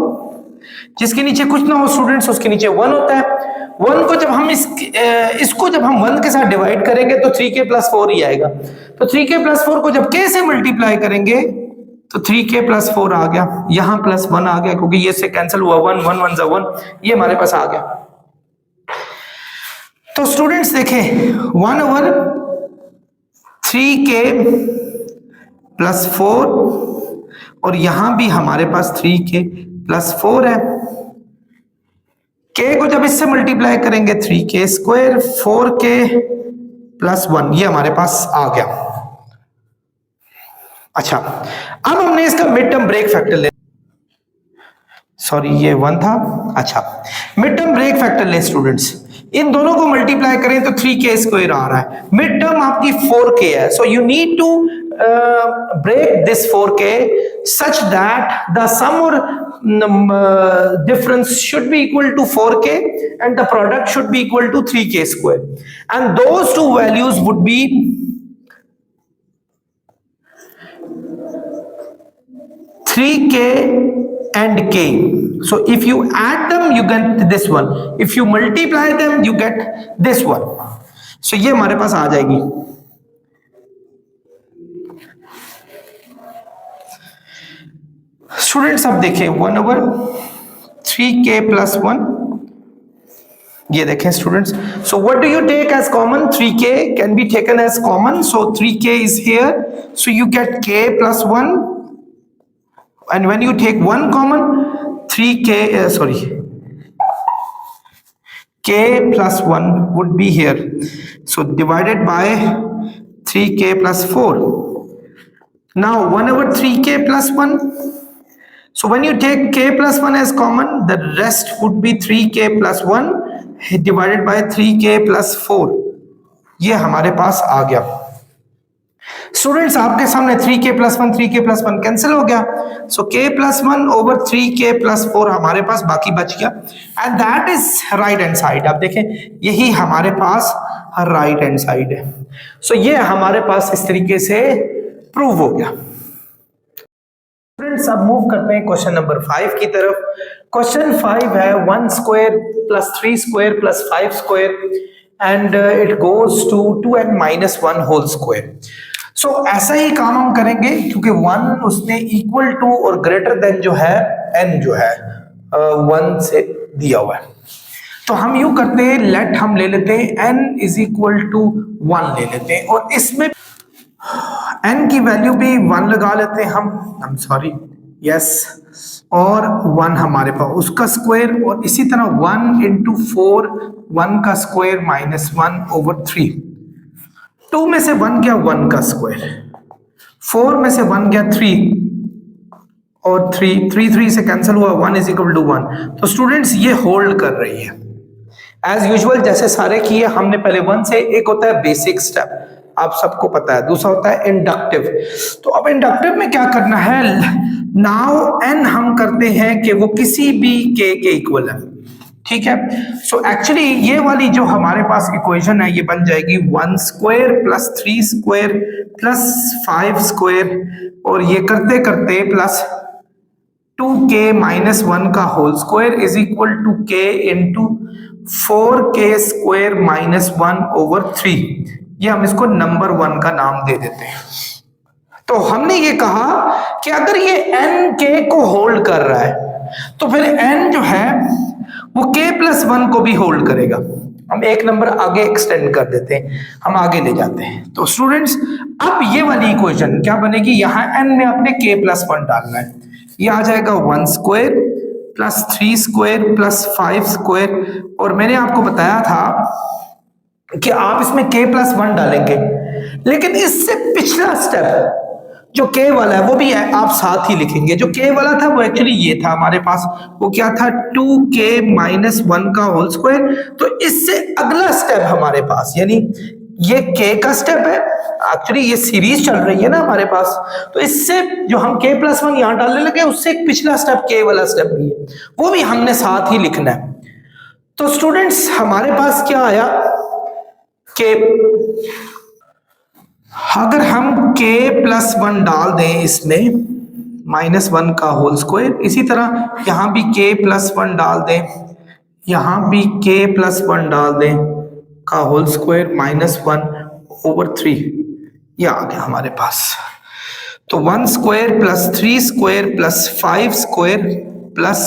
जिसके नीचे कुछ ना हो स्टूडेंट्स उसके नीचे 1 होता है। 1 को जब हम इसको जब हम 1 के साथ डिवाइड करेंगे तो 3k प्लस 4 ही आएगा। तो 3k प्लस 4 को जब k से मल्टीप्लाई करेंगे तो 3k प्लस 4 आ गया, यहां प्लस 1 आ गया क्योंकि ये से कैंसिल हुआ, 1 1 1 1, ये हमारे पास आ गया। तो स्टूडेंट्स देखें, 1/3k प्लस 4, और यहां भी हमारे पास 3k प्लस 4 है। k को जब इससे मल्टीप्लाई करेंगे 3k स्क्वायर, 4k प्लस 1, ये हमारे पास आ गया। अच्छा, अब हमने इसका मिड टर्म ब्रेक फैक्टर ले, सॉरी ये 1 था। अच्छा, मिड टर्म ब्रेक फैक्टर ले स्टूडेंट्स, इन दोनों को मल्टीप्लाई करें तो 3k स्क्वायर आ रहा है, मिड टर्म आपकी 4k है। So you need to break this 4k such that the sum or difference should be equal to 4k and the product should be equal to 3k square, and those two values would be 3k and k. So if you add them you get this one, if you multiply them you get this one. So ये हमारे पास आ जाएगी. स्टूडेंट्स अब देखें 1/3k plus 1, ये देखें students. So what do you take as common? 3k can be taken as common, so 3k is here, so you get k plus 1, and when you take 1 common, 3k k plus 1 would be here, so divided by 3k plus 4. Now 1/3k plus 1, so when you take k plus 1 as common, the rest would be 3k plus 1 divided by 3k plus 4. ये हमारे पास आ गया. स्टूडेंट्स आपके सामने 3k plus 1 कैंसिल हो गया, सो k plus 1 over 3k plus 4 हमारे पास बाकी बच गया, and that is right hand side. आप देखें यही हमारे पास राइट हैंड साइड है. सो ये हमारे पास इस तरीके से प्रूव हो गया. स्टूडेंट्स अब मूव करते हैं क्वेश्चन नंबर 5 की तरफ. क्वेश्चन 5 है 1 square plus 3 square plus 5 square and it goes to 2n minus 1 whole square. सो ऐसा ही काम हम करेंगे क्योंकि 1 उसने इक्वल टू और ग्रेटर देन जो है n जो है 1 से दिया हुआ है. तो हम यूं करते हैं, लेट हम ले लेते हैं n इज इक्वल टू 1 ले लेते हैं, और इसमें n की वैल्यू भी 1 लगा लेते हैं हम सॉरी यस, और 1 हमारे पास उसका स्क्वायर, और इसी तरह 1 into 4 1 का स्क्वायर minus 1/3. 2 में से 1 गया 1 का स्क्वायर, 4 में से 1 गया 3 और 3 से कैंसिल हुआ, 1 इज इक्वल टू 1. तो स्टूडेंट्स ये होल्ड कर रही है एज यूजुअल जैसे सारे किए हमने पहले 1 से. एक होता है बेसिक स्टेप, आप सबको पता है, दूसरा होता है इंडक्टिव. तो अब इंडक्टिव में क्या करना है, नाउ n हम करते हैं कि वो किसी भी k के इक्वल है, ठीक है. सो एक्चुअली ये वाली जो हमारे पास इक्वेशन है ये बन जाएगी 1 square plus 3 square plus 5 square, और ये करते करते प्लस 2k minus 1 का whole square is equal to k into 4k square minus 1/3. ये हम इसको नंबर 1 का नाम दे देते हैं. तो हमने ये कहा कि अगर ये n k को होल्ड कर रहा है तो फिर n जो है वो k plus 1 को भी होल्ड करेगा. हम एक नंबर आगे एक्सटेंड कर देते हैं, हम आगे ले जाते हैं. तो स्टूडेंट्स अब ये वाली इक्वेशन क्या बनेगी, यहाँ n में आपने k plus 1 डालना है. ये आ जाएगा 1 square plus 3 square plus 5 square, और मैंने आपको बताया था कि आप इसमें k plus 1 डालेंगे, लेकिन इससे पिछला स्टेप जो k वाला है वो भी है, आप साथ ही लिखेंगे. जो k वाला था वो एक्चुअली ये था हमारे पास, वो क्या था 2k minus 1 का होल स्क्वायर. तो इससे अगला स्टेप हमारे पास, यानी ये k का स्टेप है, एक्चुअली ये सीरीज चल रही है ना हमारे पास, तो इससे जो हम k plus 1 यहाँ डालने लगे उससे एक पिछला स्टेप k वाला स्टेप भी है, वो भी हमने साथ ही लिखना है. तो स्टूडेंट्स हमारे पास क्या आया कि अगर हम k plus 1 डाल दें इसमें -1 का होल स्क्वायर, इसी तरह यहां भी k plus 1 डाल दें, यहां भी k plus 1 डाल दें का होल स्क्वायर -1/3, ये आ गया हमारे पास. तो 1 square plus 3 square plus 5 square plus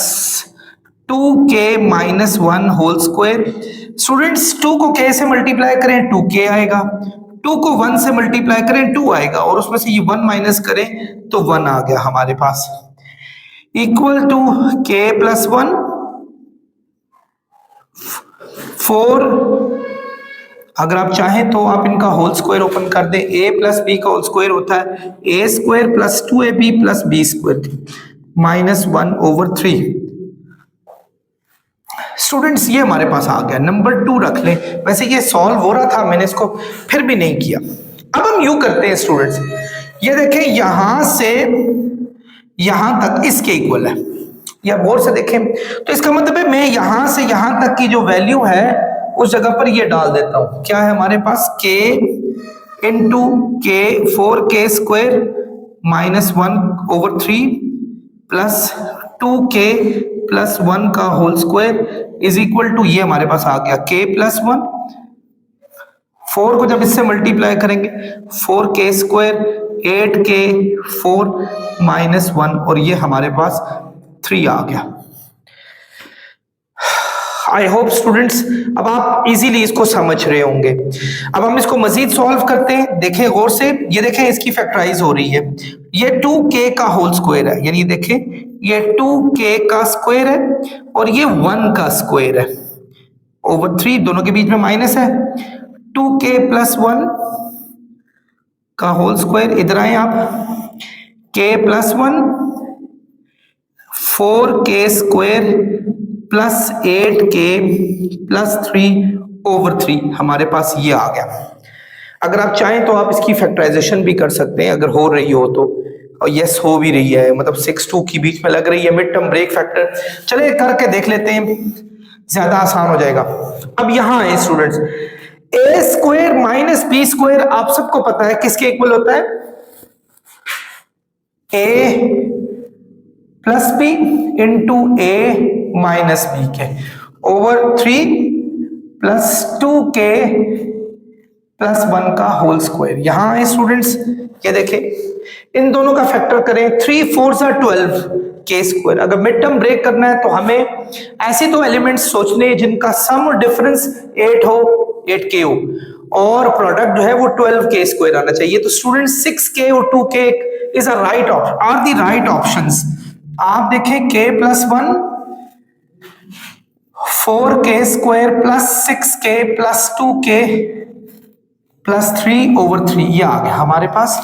2k minus 1 whole square. Students 2 को k से मल्टीप्लाई करें 2k आएगा, 2 को 1 से मल्टीप्लाई करें 2 आएगा, और उसमें से ये 1 माइनस करें तो 1 आ गया हमारे पास, इक्वल टू k plus 1 4. अगर आप चाहें तो आप इनका होल स्क्वायर ओपन कर दें, a plus b का होल स्क्वायर होता है a square plus 2ab plus b square -1/3. Students ये हमारे पास आ गया. नंबर 2 रख लें, वैसे ये सॉल्व हो रहा था, मैंने इसको फिर भी नहीं किया. अब हम यूं करते हैं स्टूडेंट्स, ये देखें यहां से यहां तक इसके इक्वल है, या गौर से देखें, तो इसका मतलब है मैं यहां से यहां तक की जो वैल्यू है उस जगह पर ये डाल देता हूं. क्या है हमारे पास k into k 4k square -1/3 plus 2k plus 1 का whole square is equal to, ये हमारे पास आ गया k प्लस 1। 4 को जब इससे मल्टीप्लाई करेंगे 4k स्क्वायर, 8k, 4 माइनस 1, और ये हमारे पास 3 आ गया। आई होप स्टूडेंट्स अब आप इजीली इसको समझ रहे होंगे। अब हम इसको मजीद सॉल्व करते हैं, देखें गौर से। ये देखें इसकी फैक्टराइज हो रही है, ये 2k का होल स्क्वायर है, यानी देखें ये 2k का स्क्वायर है और ये 1 का स्क्वायर है ओवर 3, दोनों के बीच में माइनस है। 2k प्लस 1 का होल स्क्वायर, इधर आए आप, k plus 1, 4k square plus 8k plus 3 over 3, हमारे पास ये आ गया। अगर आप चाहें तो आप इसकी फैक्टराइजेशन भी कर सकते हैं अगर हो रही हो तो, और यस हो भी रही है, मतलब 6 2 की बीच में लग रही है, मिड टर्म ब्रेक फैक्टर। चलिए करके देख लेते हैं, ज्यादा आसान हो जाएगा। अब यहां है स्टूडेंट्स, ए स्क्वायर माइनस बी स्क्वायर आप सबको पता है किसके इक्वल होता है, ए प्लस बी इंटू ए माइनस बी के ओवर 3 प्लस 2k प्लस 1 का होल स्क्वायर। यहां है स्टूडेंट्स, ये देखें इन दोनों का फैक्टर करें, 3 4 12 k स्क्वायर। अगर मिड टर्म ब्रेक करना है तो हमें ऐसे दो एलिमेंट्स सोचने हैं जिनका सम और डिफरेंस 8 हो, 8k हो, और प्रोडक्ट जो है वो 12k स्क्वायर आना चाहिए। तो स्टूडेंट्स 6k और 2k is a right option, are the right options. आप देखें k plus 1, 4k square plus 6k plus 2k plus 3 over 3, ये आ गया हमारे पास।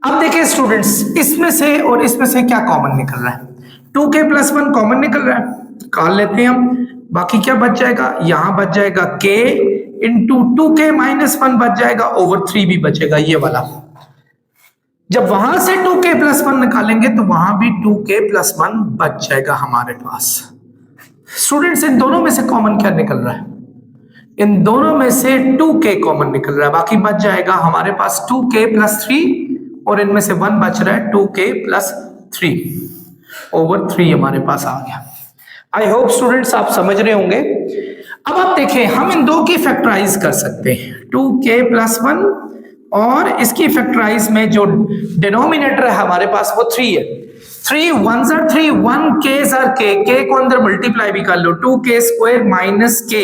अब देखिए स्टूडेंट्स, इसमें से और इसमें से क्या कॉमन निकल रहा है, 2k प्लस 1 कॉमन निकल रहा है, निकाल लेते हैं हम। बाकी क्या बच जाएगा, यहां बच जाएगा k इंटू 2k माइनस 1 बच जाएगा, ओवर 3 भी बचेगा ये वाला। जब वहां से 2k प्लस 1 निकालेंगे तो वहां भी 2k प्लस 1 बच जाएगा हमारे पास। स्टूडेंट्स इन दोनों में से कॉमन क्या निकल रहा है, इन दोनों में से 2k कॉमन निकल रहा है, बाकी बच जाएगा हमारे पास 2k प्लस 3 और इनमें से 1 बच रहा है 2k प्लस 3 ओवर 3 हमारे पास आ गया। आई होप स्टूडेंट्स आप समझ रहे होंगे। अब आप देखें हम इन दो की फैक्टराइज कर सकते हैं, 2k प्लस 1 और इसकी फैक्टराइज में जो डिनोमिनेटर है हमारे पास वो 3 है। 3 1s are 3, 1k's are k को अंदर मल्टीप्लाई भी कर लो, 2k स्क्वायर माइनस k,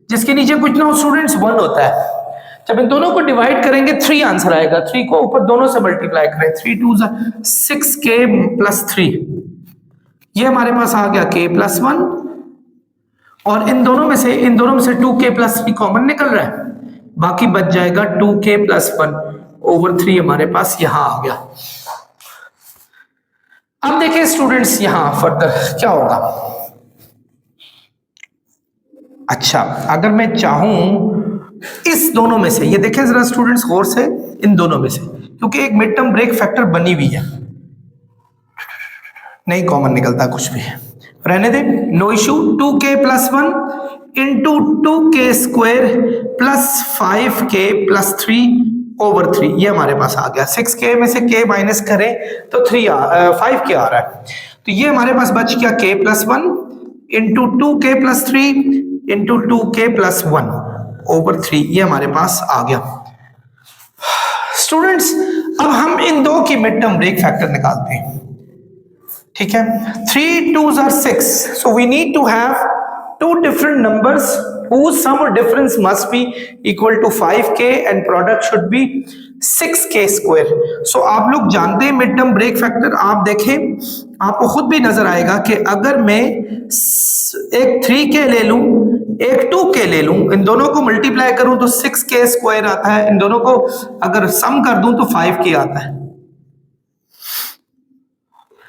जिसके नीचे कुछ ना हो स्टूडेंट्स 1 होता है। जब इन दोनों को डिवाइड करेंगे 3 आंसर आएगा, 3 को ऊपर दोनों से मल्टीप्लाई करें, 3 2s are 6k प्लस 3, ये हमारे पास आ गया k प्लस 1, और इन दोनों में से 2k प्लस 3 कॉमन निकल रहा है, बाकी बच जाएगा 2k प्लस 1 ओवर 3 हमारे पास यहां आ गया। अब देखिए स्टूडेंट्स यहां फर्दर क्या होगा। अच्छा, अगर मैं चाहूं इस दोनों में से, ये देखें जरा स्टूडेंट्स गौर से, इन दोनों में से, क्योंकि एक मिड टर्म ब्रेक फैक्टर बनी हुई है, नहीं कॉमन निकलता कुछ भी, रहने दे, no issue. 2k plus 1 into 2k square plus 5k plus 3 over 3, ये हमारे पास आ गया। 6k में से k माइनस करें तो 5k आ रहा है, तो ये हमारे पास बच गया k plus 1 into 2k plus 3 into 2k plus 1 over 3, ये हमारे पास आ गया। स्टूडेंट्स अब हम इन दो की मिड टर्म ब्रेक फैक्टर निकालते हैं, ठीक है। 3 2s are 6, so we need to have two different numbers whose sum or difference must be equal to 5k and product should be 6k square. So आप लोग जानते हैं मिड टर्म ब्रेक फैक्टर, आप देखें आपको खुद भी नजर आएगा कि अगर मैं एक 3k ले लूं, एक 2k ले लूं, इन दोनों को मल्टीप्लाई करूं तो 6k स्क्वायर आता है, इन दोनों को अगर सम कर दूं तो 5k आता है।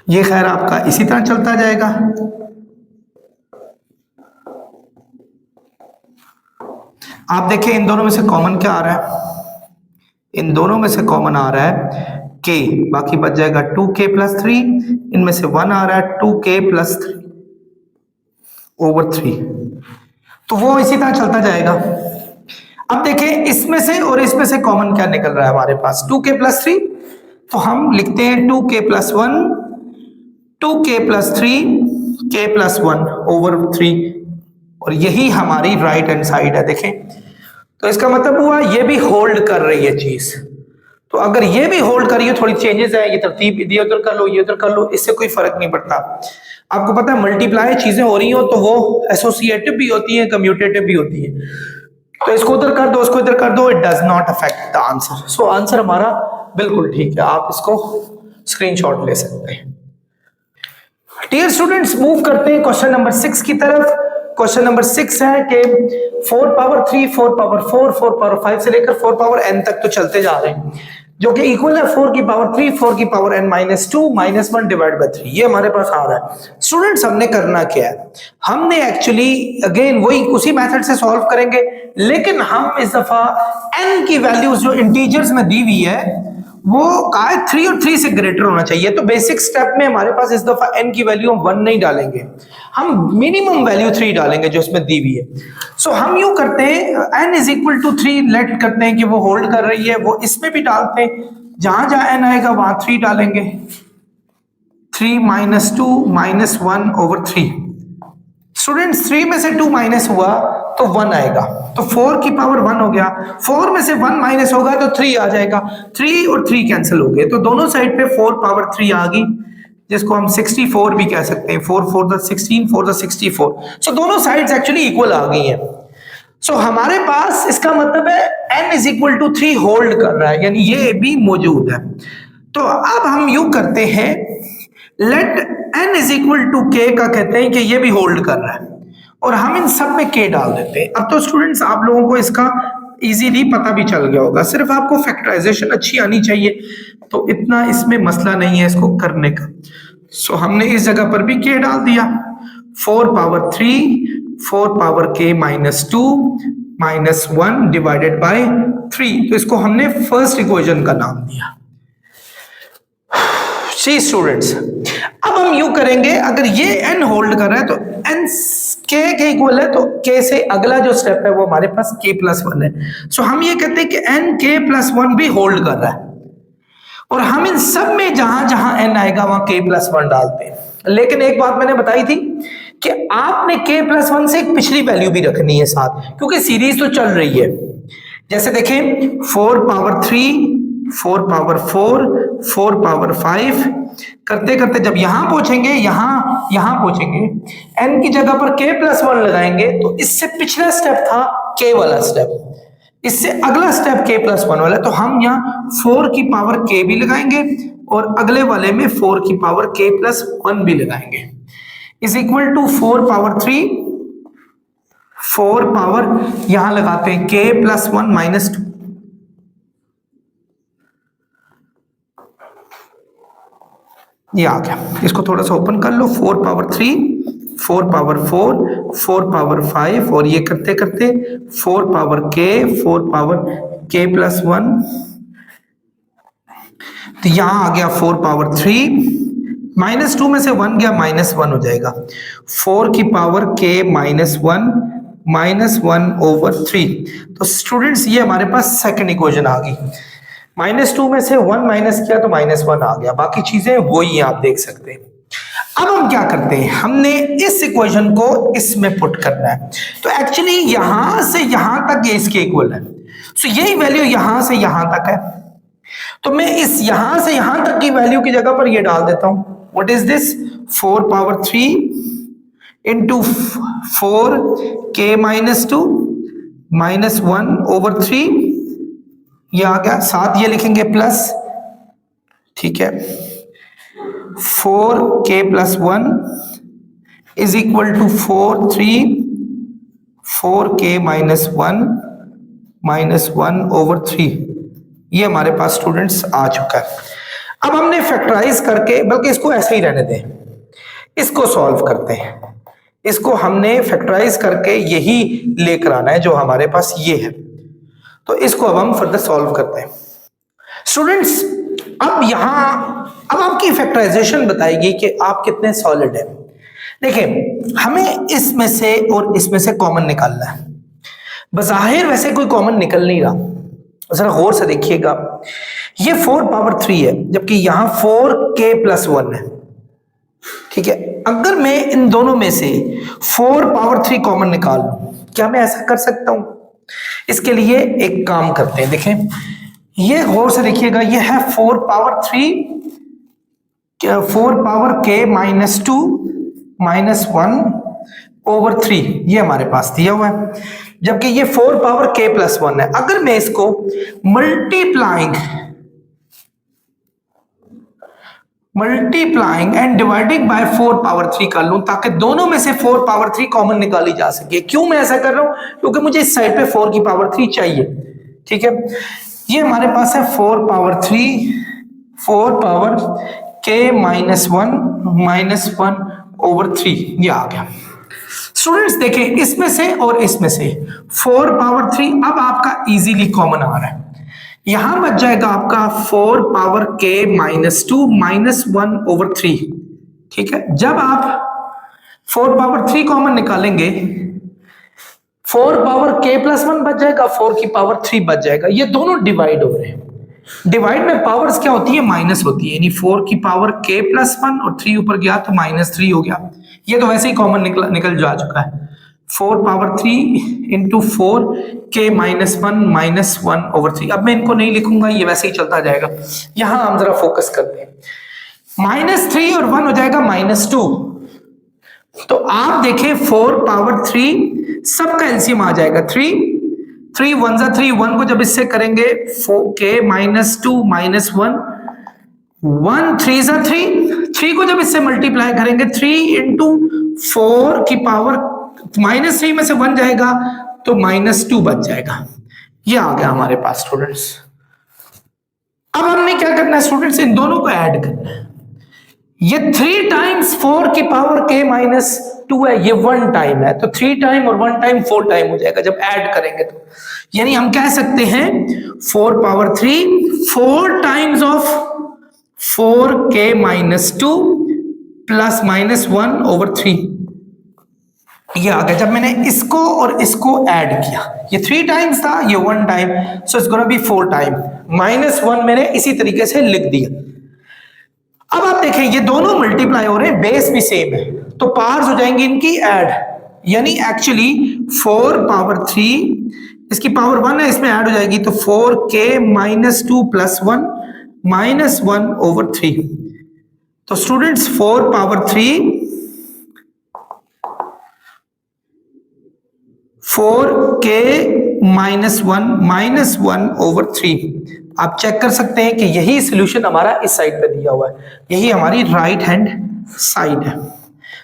ये खैर आपका इसी तरह चलता जाएगा। आप देखिए इन दोनों में से कॉमन क्या आ रहा है, इन दोनों में से कॉमन आ रहा है k, बाकी बच जाएगा 2k प्लस 3, इनमें से 1 आ रहा है 2k प्लस 3 ओवर 3, तो वो इसी तरह चलता जाएगा। अब देखें इसमें से और इसमें से कॉमन क्या निकल रहा है हमारे पास, 2k प्लस 3, तो हम लिखते हैं 2k plus 1, 2k plus 3, k plus 1 over 3, और यही हमारी राइट हैंड साइड है। देखें तो इसका मतलब हुआ ये भी होल्ड कर रही है चीज। तो अगर ये भी होल्ड कर रही है, थोड़ी चेंजेस है, ये तरतीब ये उधर कर लो, ये उधर कर लो, इससे कोई फर्क नहीं पड़ता। आपको पता है मल्टीप्लाई चीजें हो रही हो तो वो एसोसिएटिव भी होती है, कम्यूटेटिव भी होती है। तो इसको उधर कर दो, इसको इधर कर दो, it does not affect the answer. So answer हमारा बिल्कुल ठीक है, आप इसको स्क्रीनशॉट ले सकते हैं। डियर स्टूडेंट्स, मूव करते हैं क्वेश्चन नंबर 6 की तरफ। क्वेश्चन नंबर 6 है कि 4 पावर 3, 4 पावर 4, 4 पावर 5 से लेकर 4 पावर n तक तो चलते जा रहे हैं, जो कि इक्वल है 4 की पावर 3, 4 की power n minus 2 minus 1 divide by 3। ये हमारे पास आ रहा है। स्टूडेंट्स हमने करना क्या है, हमने एक्चुअली अगेन वही उसी मेथड से सॉल्व करेंगे, लेकिन हम इस दफा n की वैल्यूज जो इंटीजर्स में दी हुई है वो कहा है 3 और 3 से ग्रेटर होना चाहिए। तो बेसिक स्टेप में हमारे पास इस दफा n की वैल्यू हम 1 नहीं डालेंगे, हम मिनिमम वैल्यू 3 डालेंगे जो इसमें दी हुई है। सो हम यूं करते हैं n is equal to 3 let करते हैं कि वो होल्ड कर रही है, वो इसमें भी डालते हैं, जहां जहां n आएगा वहां 3 डालेंगे। 3 माइनस 2 माइनस 1 ओवर 3। स्टूडेंट्स 3 में से 2 माइनस हुआ तो 1 आएगा, तो 4 की पावर 1 हो गया। 4 में से 1 माइनस होगा तो 3 आ जाएगा, 3 और 3 कैंसिल हो गए, तो दोनों साइड पे 4 पावर 3 आ गई, जिसको हम 64 भी कह सकते हैं। 4 4 द 16, 4 द 64। सो दोनों साइड्स एक्चुअली इक्वल आ गई हैं। सो हमारे पास इसका मतलब है n is equal to 3 hold कर रहा है, यानी ये भी मौजूद है। तो अब हम यूं करते हैं, let n is equal to k का कहते हैं कि ये भी होल्ड कर रहा है, और हम इन सब में k डाल देते हैं। अब तो स्टूडेंट्स आप लोगों को इसका इजीली पता भी चल गया होगा, सिर्फ आपको फैक्टराइजेशन अच्छी आनी चाहिए, तो इतना इसमें मसला नहीं है इसको करने का। सो हमने इस जगह पर भी k डाल दिया, 4 power 3, 4 power k minus 2 minus 1 divided by 3। तो इसको हमने फर्स्ट इक्वेशन का नाम दिया। सी स्टूडेंट्स, अब हम यू करेंगे, अगर ये n होल्ड कर रहा है तो n k के इक्वल है, तो k से अगला जो स्टेप है वो हमारे पास k प्लस 1 है। सो हम ये कहते हैं कि n k प्लस 1 भी होल्ड कर रहा है, और हम इन सब में जहां जहां n आएगा वहां k प्लस 1 डालते हैं। लेकिन एक बात मैंने बताई थी कि आपने k प्लस 1 से एक पिछली वैल्यू भी रखनी है साथ, क्योंकि सीरीज तो चल रही है। जैसे देखें 4 पावर 3, 4 पावर 4, 4 पावर 5 करते करते जब यहां पहुंचेंगे, यहां पहुंचेंगे, n की जगह पर k प्लस 1 लगाएंगे, तो इससे पिछला स्टेप था k वाला स्टेप, इससे अगला स्टेप k प्लस 1 वाला, तो हम यहाँ 4 की पावर k भी लगाएंगे और अगले वाले में 4 की पावर k प्लस 1 भी लगाएंगे, is equal to 4 power 3, 4 power यहां लगाते हैं k प्लस 1 माइनस 2, ये आ गया। इसको थोड़ा सा ओपन कर लो, 4 पावर 3, 4 पावर 4, 4 पावर 5, और ये करते करते 4 power k, 4 power k plus 1, तो यहां आ गया 4 पावर 3, माइनस 2 में से 1 गया, माइनस 1 हो जाएगा, 4 की power k minus 1 minus 1 over 3। तो स्टूडेंट्स ये हमारे पास सेकंड इक्वेशन आ गई। माइनस 2 में से 1 माइनस किया तो माइनस 1 आ गया, बाकी चीजें वही आप देख सकते हैं। अब हम क्या करते हैं, हमने इस इक्वेशन को इसमें पुट करना है, तो एक्चुअली यहां से यहां तक ये इसके इक्वल है। सो यही वैल्यू यहां से यहां तक है, तो मैं इस यहां से यहां तक की वैल्यू की जगह पर ये डाल देता हूं। What is this, 4 power 3 into 4 k minus 2 minus 1 over 3, ये आ गया, साथ ये लिखेंगे प्लस, ठीक है, 4 k plus 1 is equal to 4 3 4 k minus 1 minus 1 over 3। ये हमारे पास स्टूडेंट्स आ चुका है। अब हमने फैक्टराइज करके, बल्कि इसको ऐसे ही रहने दें, इसको सॉल्व करते हैं, इसको हमने फैक्टराइज करके यही लेकर आना है जो हमारे पास ये है, तो इसको अब हम फर्दर सॉल्व करते हैं। स्टूडेंट्स अब आपकी फैक्टराइजेशन बताएगी कि आप कितने सॉलिड हैं। देखिए हमें इसमें से और इसमें से कॉमन निकालना है। बज़ाहिर वैसे कोई कॉमन निकल नहीं रहा, जरा गौर से देखिएगा, ये 4 पावर 3 है, जबकि यहां 4k+1 है। ठीक है, अगर मैं इन दोनों में से 4 पावर 3 कॉमन निकाल लूं, क्या मैं ऐसा कर सकता हूं? इसके लिए एक काम करते हैं, देखें, ये गौर से देखिएगा, ये है 4 पावर 3, 4 पावर k-2 -1/3, ये हमारे पास दिया हुआ है, जबकि ये 4 पावर k+1 है। अगर मैं इसको multiplying and dividing by 4 power 3 कर लूं, ताकि दोनों में से 4 पावर 3 कॉमन निकाली जा सके। क्यों मैं ऐसा कर रहा हूं? क्योंकि मुझे इस साइड पे 4 की पावर 3 चाहिए। ठीक है, ये हमारे पास है 4 पावर 3, 4 पावर k-1 -1/3, ये आ गया। स्टूडेंट्स देखें, इसमें से और इसमें से 4 पावर 3 अब आपका इजीली कॉमन आ रहा है। यहां बच जाएगा आपका 4 पावर k-2 -1/3। ठीक है, जब आप 4 पावर 3 कॉमन निकालेंगे, 4 पावर k+1 बच जाएगा, 4 की पावर 3 बच जाएगा। ये दोनों डिवाइड हो रहे हैं। डिवाइड में पावर्स क्या होती है? माइनस होती है, यानी 4 की पावर k+1 और 3 ऊपर गया तो -3 हो गया। ये तो वैसे ही कॉमन निकल जा चुका है। 4 पावर 3 इंटू 4 k-1 -1/3। अब मैं इनको नहीं लिखूंगा, ये वैसे ही चलता जाएगा। यहां हम जरा फोकस करते हैं, -3 और 1 हो जाएगा -2। तो आप देखें 4 पावर 3 सबका एलसीएम आ जाएगा 3, 3 1 जा 3, 1 को जब इससे करेंगे k-2 -1, 1 3 जा 3 को जब इससे मल्टीप्लाई करेंगे 3 इंटू 4 की पावर -3 में से 1 जाएगा तो -2 बच जाएगा। ये आ गया हमारे पास स्टूडेंट्स। अब हमने क्या करना है स्टूडेंट्स? इन दोनों को ऐड करना है। ये 3 टाइम्स 4 की पावर k-2 है, ये 1 टाइम है, तो 3 टाइम और 1 टाइम 4 टाइम हो जाएगा जब ऐड करेंगे तो। यानी हम कह सकते हैं 4 power 3 4 times of 4k-2 plus -1/3, ये आ गया। जब मैंने इसको और इसको ऐड किया, ये 3 टाइम्स था, ये 1 time, so it's gonna be 4 time. -1 मैंने इसी तरीके से लिख दिया। अब आप देखें, ये दोनों मल्टीप्लाई हो रहे हैं, बेस भी सेम है, तो पावर्स हो जाएंगी इनकी ऐड, यानी एक्चुअली 4 पावर 3, इसकी पावर 1 है, इसमें ऐड हो जाएगी, तो 4k-2 + 1 -1/3। तो स्टूडेंट्स 4 पावर 3 4k-1 -1/3। आप चेक कर सकते हैं कि यही सॉल्यूशन हमारा इस साइड पे दिया हुआ है, यही हमारी राइट हैंड साइड है।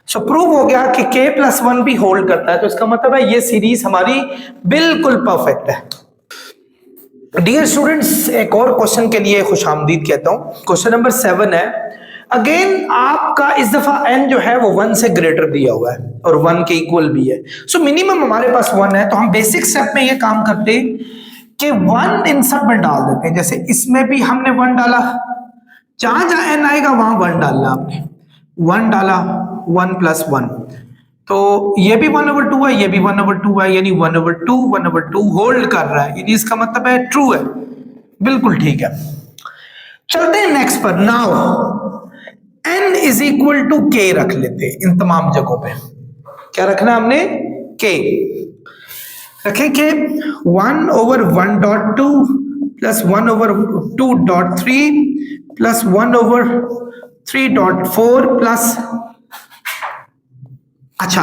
सो प्रूव हो गया कि k+1 भी होल्ड करता है, तो इसका मतलब है ये सीरीज हमारी बिल्कुल परफेक्ट है। डियर स्टूडेंट्स, एक और क्वेश्चन के लिए खुशामदीद कहता हूं। क्वेश्चन नंबर 7 है। अगेन आपका इस दफा n जो है वो 1 से ग्रेटर दिया हुआ है और 1 के इक्वल भी है। सो मिनिमम हमारे पास 1 है, तो हम बेसिक स्टेप में ये काम करते हैं कि 1 इन सब में डाल देते हैं। जैसे इसमें भी हमने 1 डाला, जहां जहां n आएगा वहां 1 डालना। आपने 1 डाला, 1 + 1, तो ये भी 1/2 है, ये भी 1/2 है, यानी 1/2 होल्ड कर रहा है, यानी इसका मतलब है ट्रू है। बिल्कुल ठीक है। चलते हैं नेक्स्ट पर। नाउ n = k रख लेते हैं इन तमाम जगहों पे। क्या रखना हमने? k रखें कि 1/1.2 + 1/2.3 + 1/3.4 प्लस, अच्छा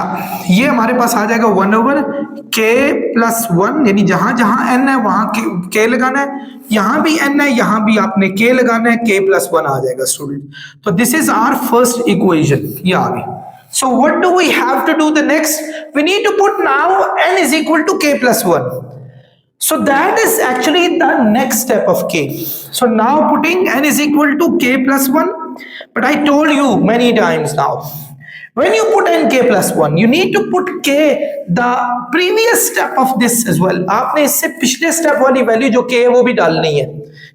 ये हमारे पास आ जाएगा 1/k+1, यानी जहां जहां n है वहां k लगाना है, यहां भी n है, यहां भी आपने k लगाना है, k+1 आ जाएगा स्टूडेंट। तो this is our first equation, ये आ गई। So what do we have to do the next? We need to put now n = k+1. So that is actually the next step of k. So now putting n = k+1, but I told you many times now, when you put n k+1, you need to put k the previous step of this as well. आपने इससे पिछले स्टेप वाली वैल्यू जो k है वो भी डालनी है,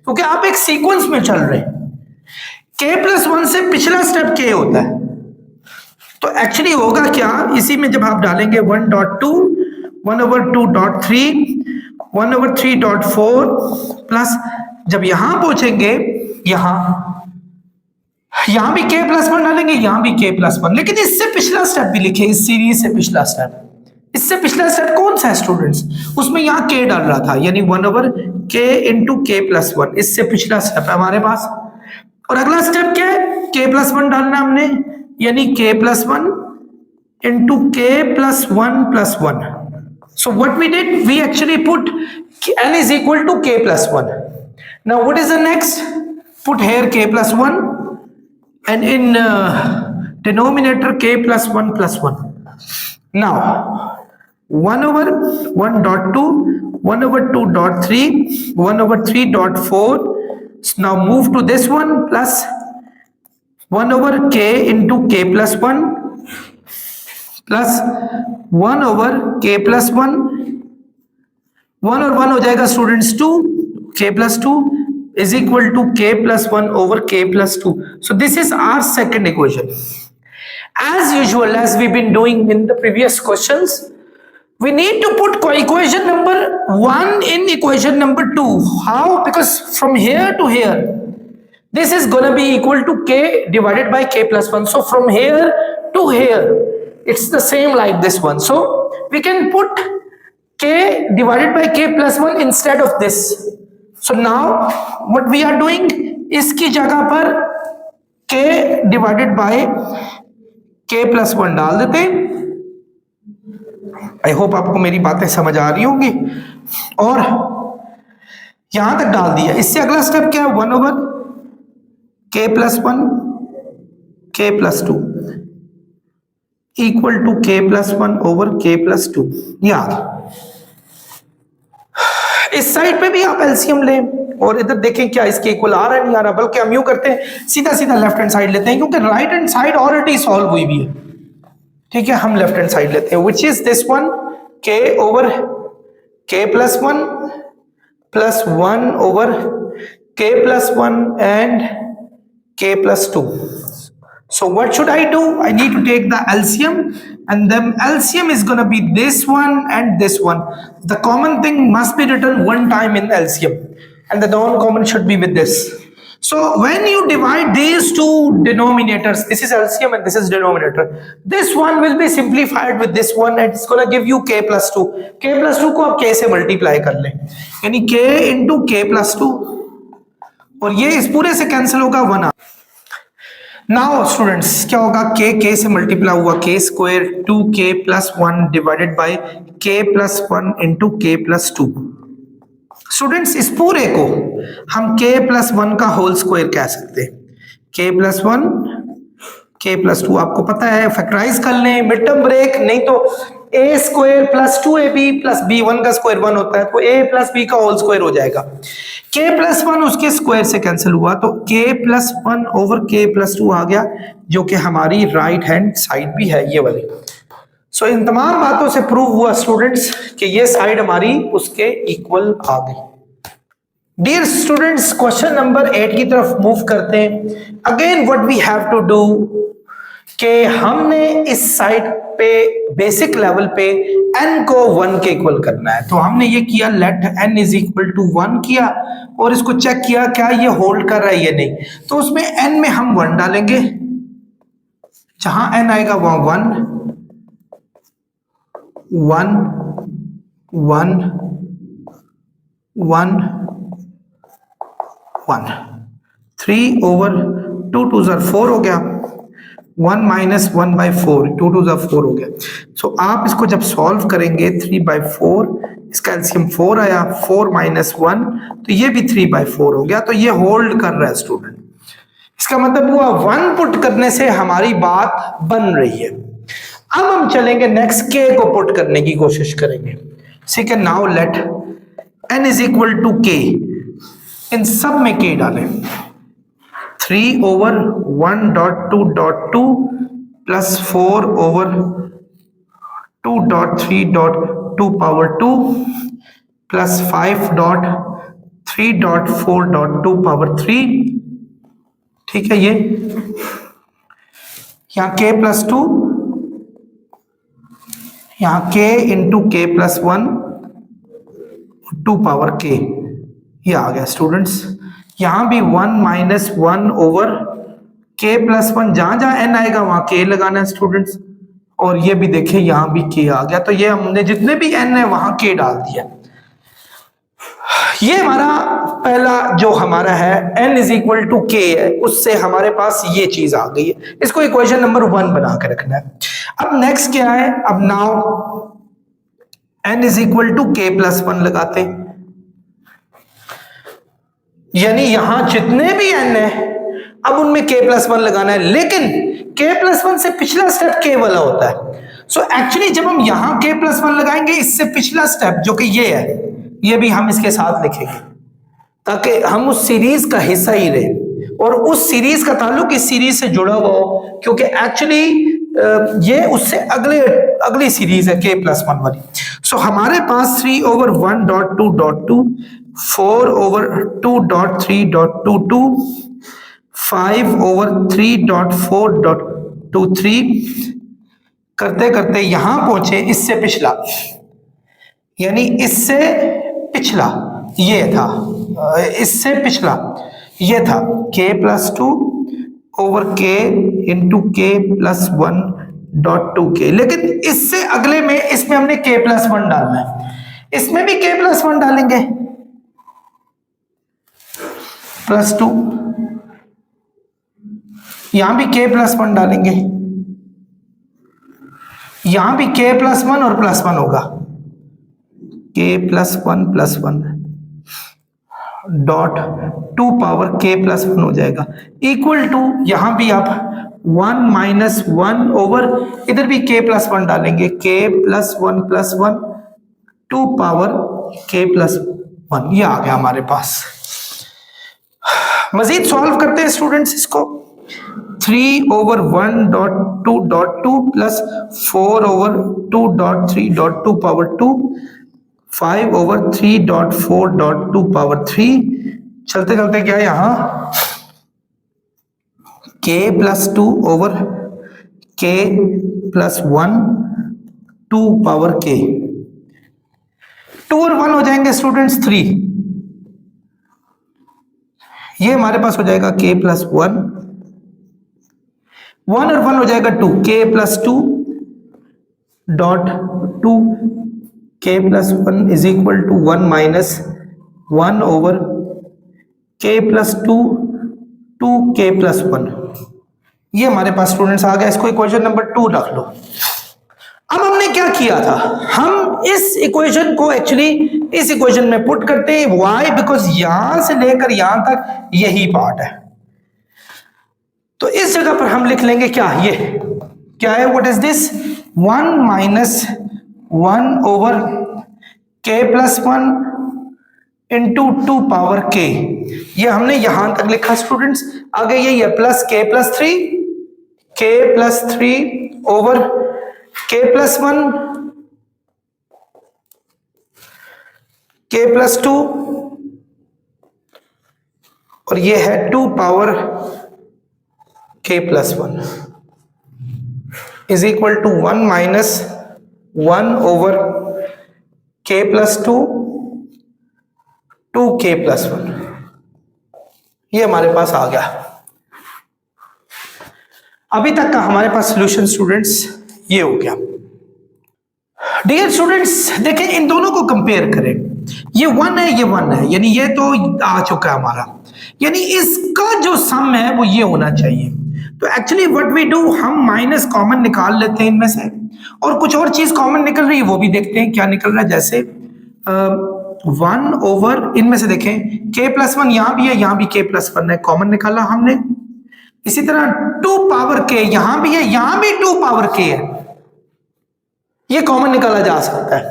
क्योंकि आप एक सीक्वेंस में चल रहे हैं। k+1 से पिछला स्टेप k होता है। तो एक्चुअली होगा क्या, इसी में जब आप डालेंगे 1.2, 1/2.3, 1/3.4 प्लस जब यहां पहुंचेंगे, यहां भी k प्लस वन डालेंगे, यहां भी k प्लस वन, लेकिन इससे पिछला स्टेप भी लिखे, इस सीरीज से पिछला स्टेप। इससे पिछला स्टेप कौन सा है स्टूडेंट्स? उसमें यहां k डाल रहा था, यानी 1/k into k plus one, इससे पिछला स्टेप है हमारे पास। और अगला स्टेप क्या है? k प्लस वन डालना हमने, यानी k plus one into k plus one. So what we did, we actually put n is equal to k plus 1. Now what is the next? Put here k plus 1 and in denominator k plus 1 plus 1. Now 1/1 dot 2, 1/2 dot 3, 1/3 dot 4. So now move to this one plus 1/k into k plus 1 plus 1/k plus 1, 1 और 1 हो जाएगा students 2, k plus 2 is equal to k plus 1 over k plus 2. So this is our second equation. As usual, as we've been doing in the previous questions, we need to put equation number 1 in equation number 2. How? Because from here to here, this is gonna be equal to k divided by k plus 1. So from here to here, it's the same like this one. So we can put k divided by k plus 1 instead of this. So now what we are doing, इसकी जगह पर k divided by k plus 1 डाल देते हैं। आई होप आपको मेरी बातें समझ आ रही होंगी। और यहां तक डाल दिया। इससे अगला स्टेप क्या है? 1/k plus 1 k plus 2 equal to k plus 1 over k plus 2। याद, इस साइड पे भी आप एलसीएम लें और इधर देखें क्या इसके इक्वल आ रहा है नहीं आ रहा, बल्कि हम यूं करते हैं सीधा सीधा लेफ्ट हैंड साइड लेते हैं, क्योंकि right hand side already solve हुई भी है। ठीक है, हम लेफ्ट हैंड साइड लेते हैं, which is this one, k over k plus 1 plus 1 over k plus 1 and k plus 2। So what should I do? I need to take the LCM, and then LCM is going to be this one and this one. The common thing must be written one time in LCM, and the non-common should be with this. So when you divide these two denominators, this is LCM and this is denominator, this one will be simplified with this one and it's going to give you k plus 2. k plus 2 को आप k से multiply कर लें, यानी k into k plus 2, और ये इस पूरे से कैंसिल होगा 1। नाउ स्टूडेंट्स क्या होगा? k से मल्टीप्लाई हुआ k square 2k plus 1 divided by k plus 1 into k plus 2। Students इस पूरे को हम k प्लस 1 का होल स्क्वायर कह सकते हैं। k प्लस 1 k प्लस 2 आपको पता है, फैक्टराइज कर लें, मिड टर्म ब्रेक, नहीं तो a square plus 2ab plus b1 का स्क्वायर 1 होता है, तो a प्लस b का होल स्क्वायर हो जाएगा। k प्लस 1 उसके स्क्वायर से कैंसिल हुआ, तो k plus 1 over k plus 2 आ गया, जो कि हमारी राइट हैंड साइड भी है ये वाली। सो इन तमाम बातों से प्रूव हुआ स्टूडेंट्स कि ये साइड हमारी उसके इक्वल आ गई। डियर स्टूडेंट्स, क्वेश्चन नंबर 8 की तरफ मूव करते हैं। Again what we have to do कि हमने इस साइड पे बेसिक लेवल पे n को 1 के इक्वल करना है, तो हमने ये किया, let n is equal to 1 किया और इसको चेक किया क्या ये होल्ड कर रहा है या नहीं। तो उसमें n में हम 1 डालेंगे, जहां n आएगा वहां 1 1 1 1 1 3 ओवर 2 2 4 हो गया, 1 माइनस 1 बाई 4, 2 2 4 हो गया। सो आप इसको जब सॉल्व करेंगे 3 बाई 4, इसका एलसीएम 4 आया, 4 माइनस 1, तो ये भी 3 बाई 4 हो गया, तो ये होल्ड कर रहा है स्टूडेंट। इसका मतलब हुआ 1 पुट करने से हमारी बात बन रही है। अब हम चलेंगे नेक्स्ट k को पुट करने की कोशिश करेंगे। ठीक है, now let n is equal to k, इन सब में k डालें, 3 ओवर 1 dot 2 dot 2 plus 4 over 2 dot 3 dot 2 power 2 plus 5 dot 3 dot 4 dot 2 power 3। ठीक है, ये यहाँ k प्लस 2, यहाँ k into k plus 1 2 power k, ये आ गया स्टूडेंट्स। यहां भी 1 माइनस 1 ओवर के प्लस 1, जहां जहां एन आएगा वहां के लगाना है स्टूडेंट्स। और ये भी देखिए यहां भी के आ गया, तो ये हमने जितने भी एन है वहां के डाल दिया। ये हमारा पहला जो हमारा है n इज इक्वल टू के है, उससे हमारे पास ये चीज आ गई है। इसको इक्वेशन नंबर 1 बना के रखना है। अब नेक्स्ट क्या है, अब now n is equal to K plus 1 लगाते हैं, यानी यहां जितने भी n है अब उनमें k प्लस 1 लगाना है, लेकिन k प्लस 1 से पिछला स्टेप k वाला होता है। सो एक्चुअली जब हम यहां k प्लस 1 लगाएंगे, इससे पिछला स्टेप जो कि ये है, ये भी हम इसके साथ लिखेंगे ताकि हम उस सीरीज का हिस्सा ही रहे और उस सीरीज का ताल्लुक इस सीरीज से जुड़ा हुआ हो, क्योंकि एक्चुअली ये उससे अगली सीरीज है k प्लस 1 वाली। सो हमारे पास 3 ओवर 1 dot 2 dot 2, 4 over 2 dot 3 dot 2 2, 5 over 3 dot 4 dot 2 3, करते करते यहां पहुंचे इससे पिछला, यानी इससे पिछला ये था, इससे पिछला ये था k plus 2 over k into के प्लस 1 डॉट 2 के। लेकिन इससे अगले में इसमें हमने k प्लस 1 डालना है, इसमें भी k प्लस 1 डालेंगे, प्लस 2, यहां भी k प्लस 1 डालेंगे, यहां भी k प्लस 1 और प्लस 1 होगा, k plus 1 dot 2 power k plus 1 हो जाएगा, इक्वल टू यहां भी आप 1 माइनस 1 ओवर, इधर भी k प्लस 1 डालेंगे, k plus 1 2 power k plus 1। ये आ गया हमारे पास। मजीद सॉल्व करते हैं स्टूडेंट्स इसको। 3 ओवर 1 dot 2 dot 2 plus 4 over 2 dot 3 dot 2 power 2, 5 over 3 dot 4 dot 2 power 3। चलते चलते क्या है यहां k plus 2 over k plus 1 2 power k, 2 और 1 हो जाएंगे स्टूडेंट्स 3, ये हमारे पास हो जाएगा k प्लस 1, 1 और 1 हो जाएगा 2, k plus 2 dot 2 k plus 1 is equal to 1 minus 1 over k plus 2 2 k plus 1। ये हमारे पास स्टूडेंट्स आ गया, इसको इक्वेशन नंबर 2 रख लो। अब हमने क्या किया था, हम इस इक्वेशन को एक्चुअली इस इक्वेशन में पुट करते हैं, वाई बिकॉज यहां से लेकर यहां तक यही पार्ट है, तो इस जगह पर हम लिख लेंगे क्या, ये क्या है, what is this, 1 minus 1 over k plus 1 into 2 power k। ये हमने यहां तक लिखा स्टूडेंट्स। आगे यही है plus k plus 3 over k plus 1 k plus 2, और ये है 2 power k plus 1 is equal to 1 minus 1 over k plus 2 2k plus 1। ये हमारे पास आ गया। अभी तक का हमारे पास सॉल्यूशन स्टूडेंट्स ये हो गया। डियर स्टूडेंट्स देखें, इन दोनों को कंपेयर करें, ये 1 है, ये 1 है, यानी ये तो आ चुका है हमारा, यानी इसका जो सम है वो ये होना चाहिए। तो एक्चुअली व्हाट वी डू, हम माइनस कॉमन निकाल लेते हैं इनमें से, और कुछ और चीज कॉमन निकल रही है वो भी देखते हैं क्या निकल रहा है। जैसे 1 ओवर, इनमें से देखें k प्लस 1 यहां भी है, यहां भी k प्लस 1 है, कॉमन निकाला हमने। इसी तरह 2 पावर k यहां भी है, यहां भी 2 पावर k है, ये कॉमन निकाला जा सकता है।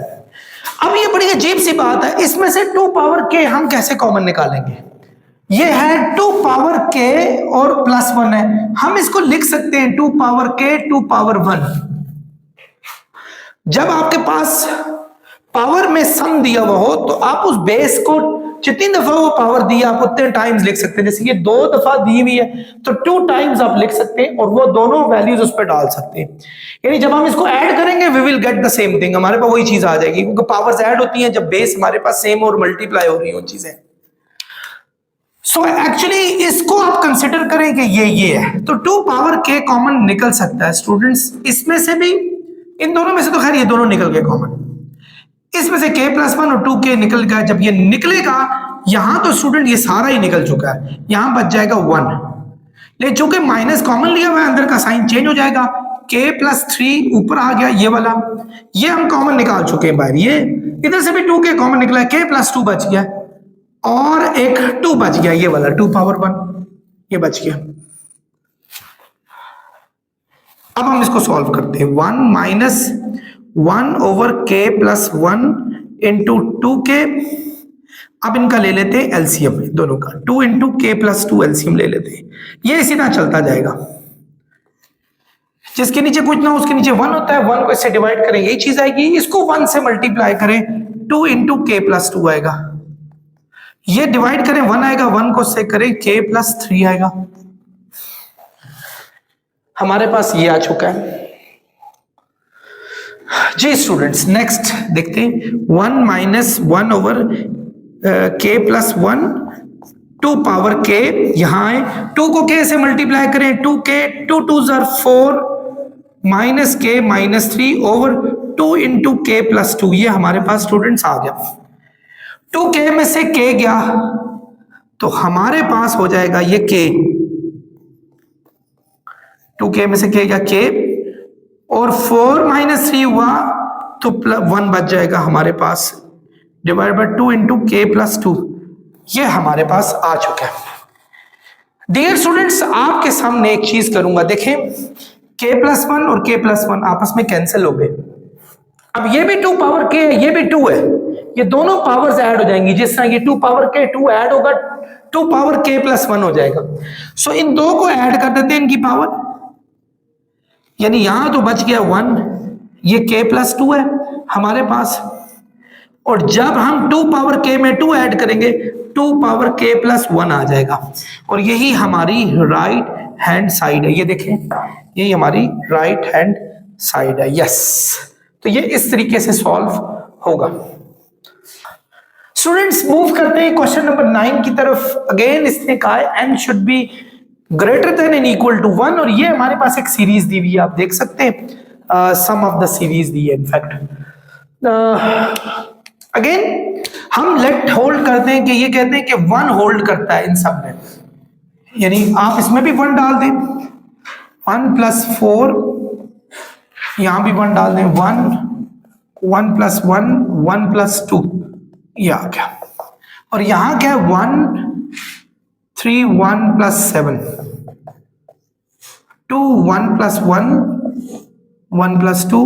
अब ये बड़ी अजीब सी बात है, इसमें से 2 पावर k हम कैसे कॉमन निकालेंगे, ये है 2 पावर k और प्लस 1 है, हम इसको लिख सकते हैं 2 पावर k 2 पावर 1। जब आपके पास पावर में सम दिया हुआ हो तो आप उस बेस को जितनी दफा वो पावर दी आप उतने टाइम्स लिख सकते हैं। जैसे ये 2 दफा दी हुई है तो 2 टाइम्स आप लिख सकते हैं और वो दोनों वैल्यूज उस पर डाल सकते हैं। यानी जब हम इसको ऐड करेंगे we will get the same thing, हमारे पास वही चीज आ जाएगी, क्योंकि पावर्स ऐड होती हैं जब बेस हमारे पास सेम और मल्टीप्लाई हो रही हो चीजें। सो एक्चुअली इसको आप कंसिडर करें कि ये है, तो 2 पावर k कॉमन निकल सकता है स्टूडेंट्स। इसमें से भी, इन दोनों में से तो खैर ये दोनों निकल गए कॉमन, इसमें से k+1 और 2k निकल गया। जब ये निकलेगा यहां तो स्टूडेंट ये सारा ही निकल चुका है, यहां बच जाएगा 1, लेकिन चूंकि माइनस कॉमन लिया हुआ है अंदर का साइन चेंज हो जाएगा, k+3 ऊपर आ गया ये वाला, ये हम कॉमन निकाल चुके हैं बाहर। ये इधर से भी 2k कॉमन निकला है, k+2 बच गया और एक 2 बच गया, ये वाला 2 पावर 1 ये बच गया। अब हम इसको सॉल्व करते हैं। 1 - 1/k+1 इंटू 2k। अब इनका ले लेते हैं एलसीएम दोनों का, 2 इंटू k+2 एलसीएम ले लेते हैं। ये इसी तरह चलता जाएगा, जिसके नीचे कुछ ना उसके नीचे 1 होता है, 1 को इससे डिवाइड करें यही चीज आएगी, इसको 1 से मल्टीप्लाई करें 2 इंटू k+2 आएगा, ये डिवाइड करें 1 आएगा, 1 को से करें k+3 आएगा। हमारे पास ये आ चुका है जी स्टूडेंट्स। नेक्स्ट देखते हैं, 1 - 1/k+1 2 पावर k, यहां है 2 को k से मल्टीप्लाई करें, 2k 2 2s are 4 -k -3 over 2 into k+2, ये हमारे पास स्टूडेंट्स आ गया। 2k में से k गया तो हमारे पास हो जाएगा ये k, 2k में से k गया k, और 4 - 3 हुआ तो 1 बच जाएगा हमारे पास, डिवाइड बाय 2 इंटू k+2, ये हमारे पास आ चुका है। डियर स्टूडेंट्स, आपके सामने एक चीज करूंगा, देखें k+1 और k+1 आपस में कैंसिल हो गए। अब ये भी 2 पावर k है, ये भी 2 है, ये दोनों पावर्स ऐड हो जाएंगी, जिस तरह ये 2 पावर k 2 ऐड होगा 2 पावर k+1 हो जाएगा। सो इन दो को ऐड कर देते हैं इनकी पावर, यानी यहां तो बच गया 1, ये k+2 है हमारे पास, और जब हम 2 पावर k में 2 ऐड करेंगे 2 पावर k+1 आ जाएगा, और यही हमारी राइट हैंड साइड है। ये देखें, यही हमारी राइट हैंड साइड है। यस, तो ये इस तरीके से सॉल्व होगा। स्टूडेंट्स मूव करते हैं क्वेश्चन नंबर 9 की तरफ। अगेन इसने कहा है n should be greater than and equal to 1, और ये हमारे पास एक सीरीज दी हुई है, आप देख सकते हैं सम ऑफ द सीरीज दी है इनफैक्ट। अगेन हम लेट होल्ड करते हैं कि ये कहते हैं कि 1 होल्ड करता है इन सब में, यानी आप इसमें भी 1 डाल दें, 1 + 4, यहां भी 1 डाल दें, 1 + 1 1 + 2, ये आ गया, और यहां क्या है 1 3 1 + 7 2 1 + 1 1 + 2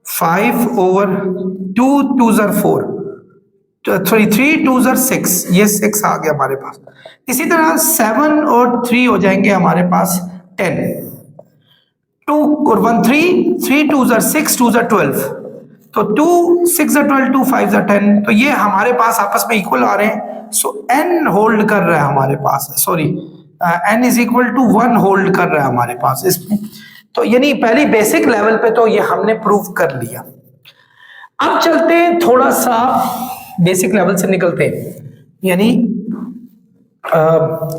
5 over 2 2s are 4, 3 2s are 6, ये 6 आ गया हमारे पास। इसी तरह 7 और 3 हो जाएंगे हमारे पास 10, 2 और 1 3 2s are 6 2s are 12, तो 2 6 are 12 2 5 are 10, तो ये हमारे पास आपस में इक्वल आ रहे हैं। सो n होल्ड कर रहा है हमारे पास, सॉरी n = 1 होल्ड कर रहा है हमारे पास इसमें, तो यानी पहली बेसिक लेवल पे तो ये हमने प्रूव कर लिया। अब चलते हैं थोड़ा सा बेसिक लेवल से निकलते हैं, यानी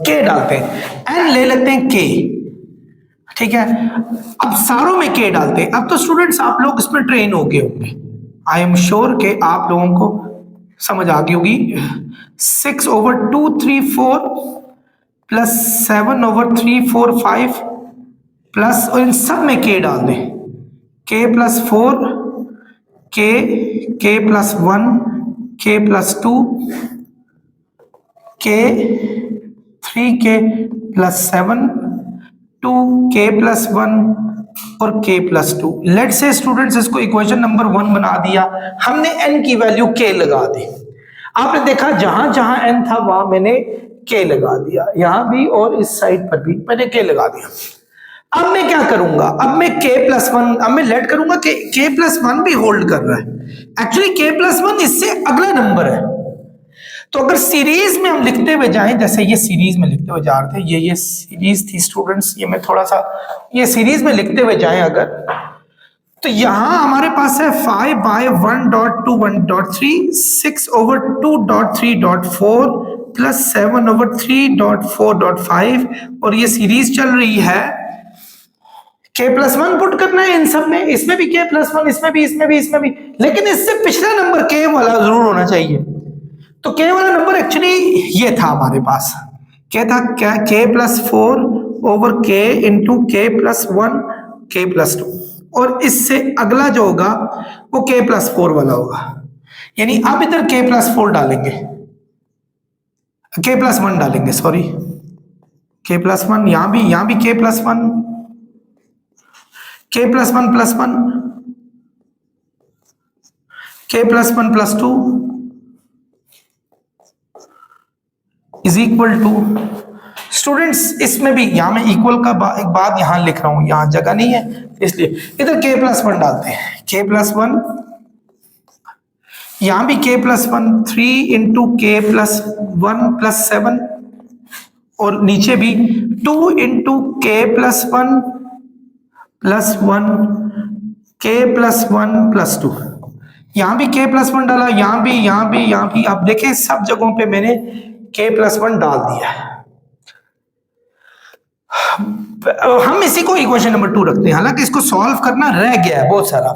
k डालते हैं, n ले लेते हैं k, ठीक है। अब सारों में k डालते हैं। अब तो स्टूडेंट्स आप लोग इसमें ट्रेन हो गए होंगे, आई एम श्योर कि आप लोगों को समझ आ गई होगी। 6 ओवर 2 3 4 प्लस 7 ओवर 3 4 5 प्लस, और इन सब में k डाल दें, k+4 k+1 k+2 k 3k+7 2k+1 और k+2। लेट से स्टूडेंट्स इसको इक्वेशन नंबर 1 बना दिया हमने, n की वैल्यू k लगा दी। आपने देखा जहां जहां n था वहां मैंने k लगा दिया, यहां भी और इस साइड पर भी मैंने k लगा दिया। अब मैं क्या करूंगा, अब मैं k+1, अब मैं लेट करूंगा कि k+1 भी होल्ड कर रहा है। एक्चुअली k+1 इससे अगला नंबर है, तो अगर सीरीज में हम लिखते हुए जाएं, जैसे ये सीरीज में लिखते हुए जा रहे थे, ये सीरीज थी स्टूडेंट्स, ये मैं थोड़ा सा ये सीरीज में लिखते हुए जाएं अगर, तो यहां हमारे पास है 5/1.2 1.3 6 ओवर 2.3.4 +7/3.4.5 और ये सीरीज चल रही है। k+1 पुट करना है इन सब में, इसमें भी k+1, इसमें भी, इसमें भी, इसमें भी, लेकिन इससे पिछला नंबर k वाला जरूर होना चाहिए। तो k वाला नंबर एक्चुअली ये था हमारे पास, क्या था, क्या, k+4/k इंटू k+1 k+2, और इससे अगला जो होगा वो k+4 वाला होगा। यानी अब इधर k+4 डालेंगे, k+1 डालेंगे, सॉरी k+1, यहां भी k+1, k+1 +1, k+1 +2 is equal to, students इसमें भी यहां मैं इक्वल का एक बात यहां लिख रहा हूं, यहां जगह नहीं है इसलिए इधर k+1 डालते हैं, k+1, यहां भी k+1, 3 इंटू k+1 +7, और नीचे भी 2 इंटू k+1 +1 k+1 +2, यहां भी k+1 डाला, यहां भी, यहां भी, यहां भी, आप देखें सब जगहों पे मैंने k+1 डाल दिया है। हम इसी को इक्वेशन नंबर 2 रखते हैं, हालांकि इसको सॉल्व करना रह गया है बहुत सारा,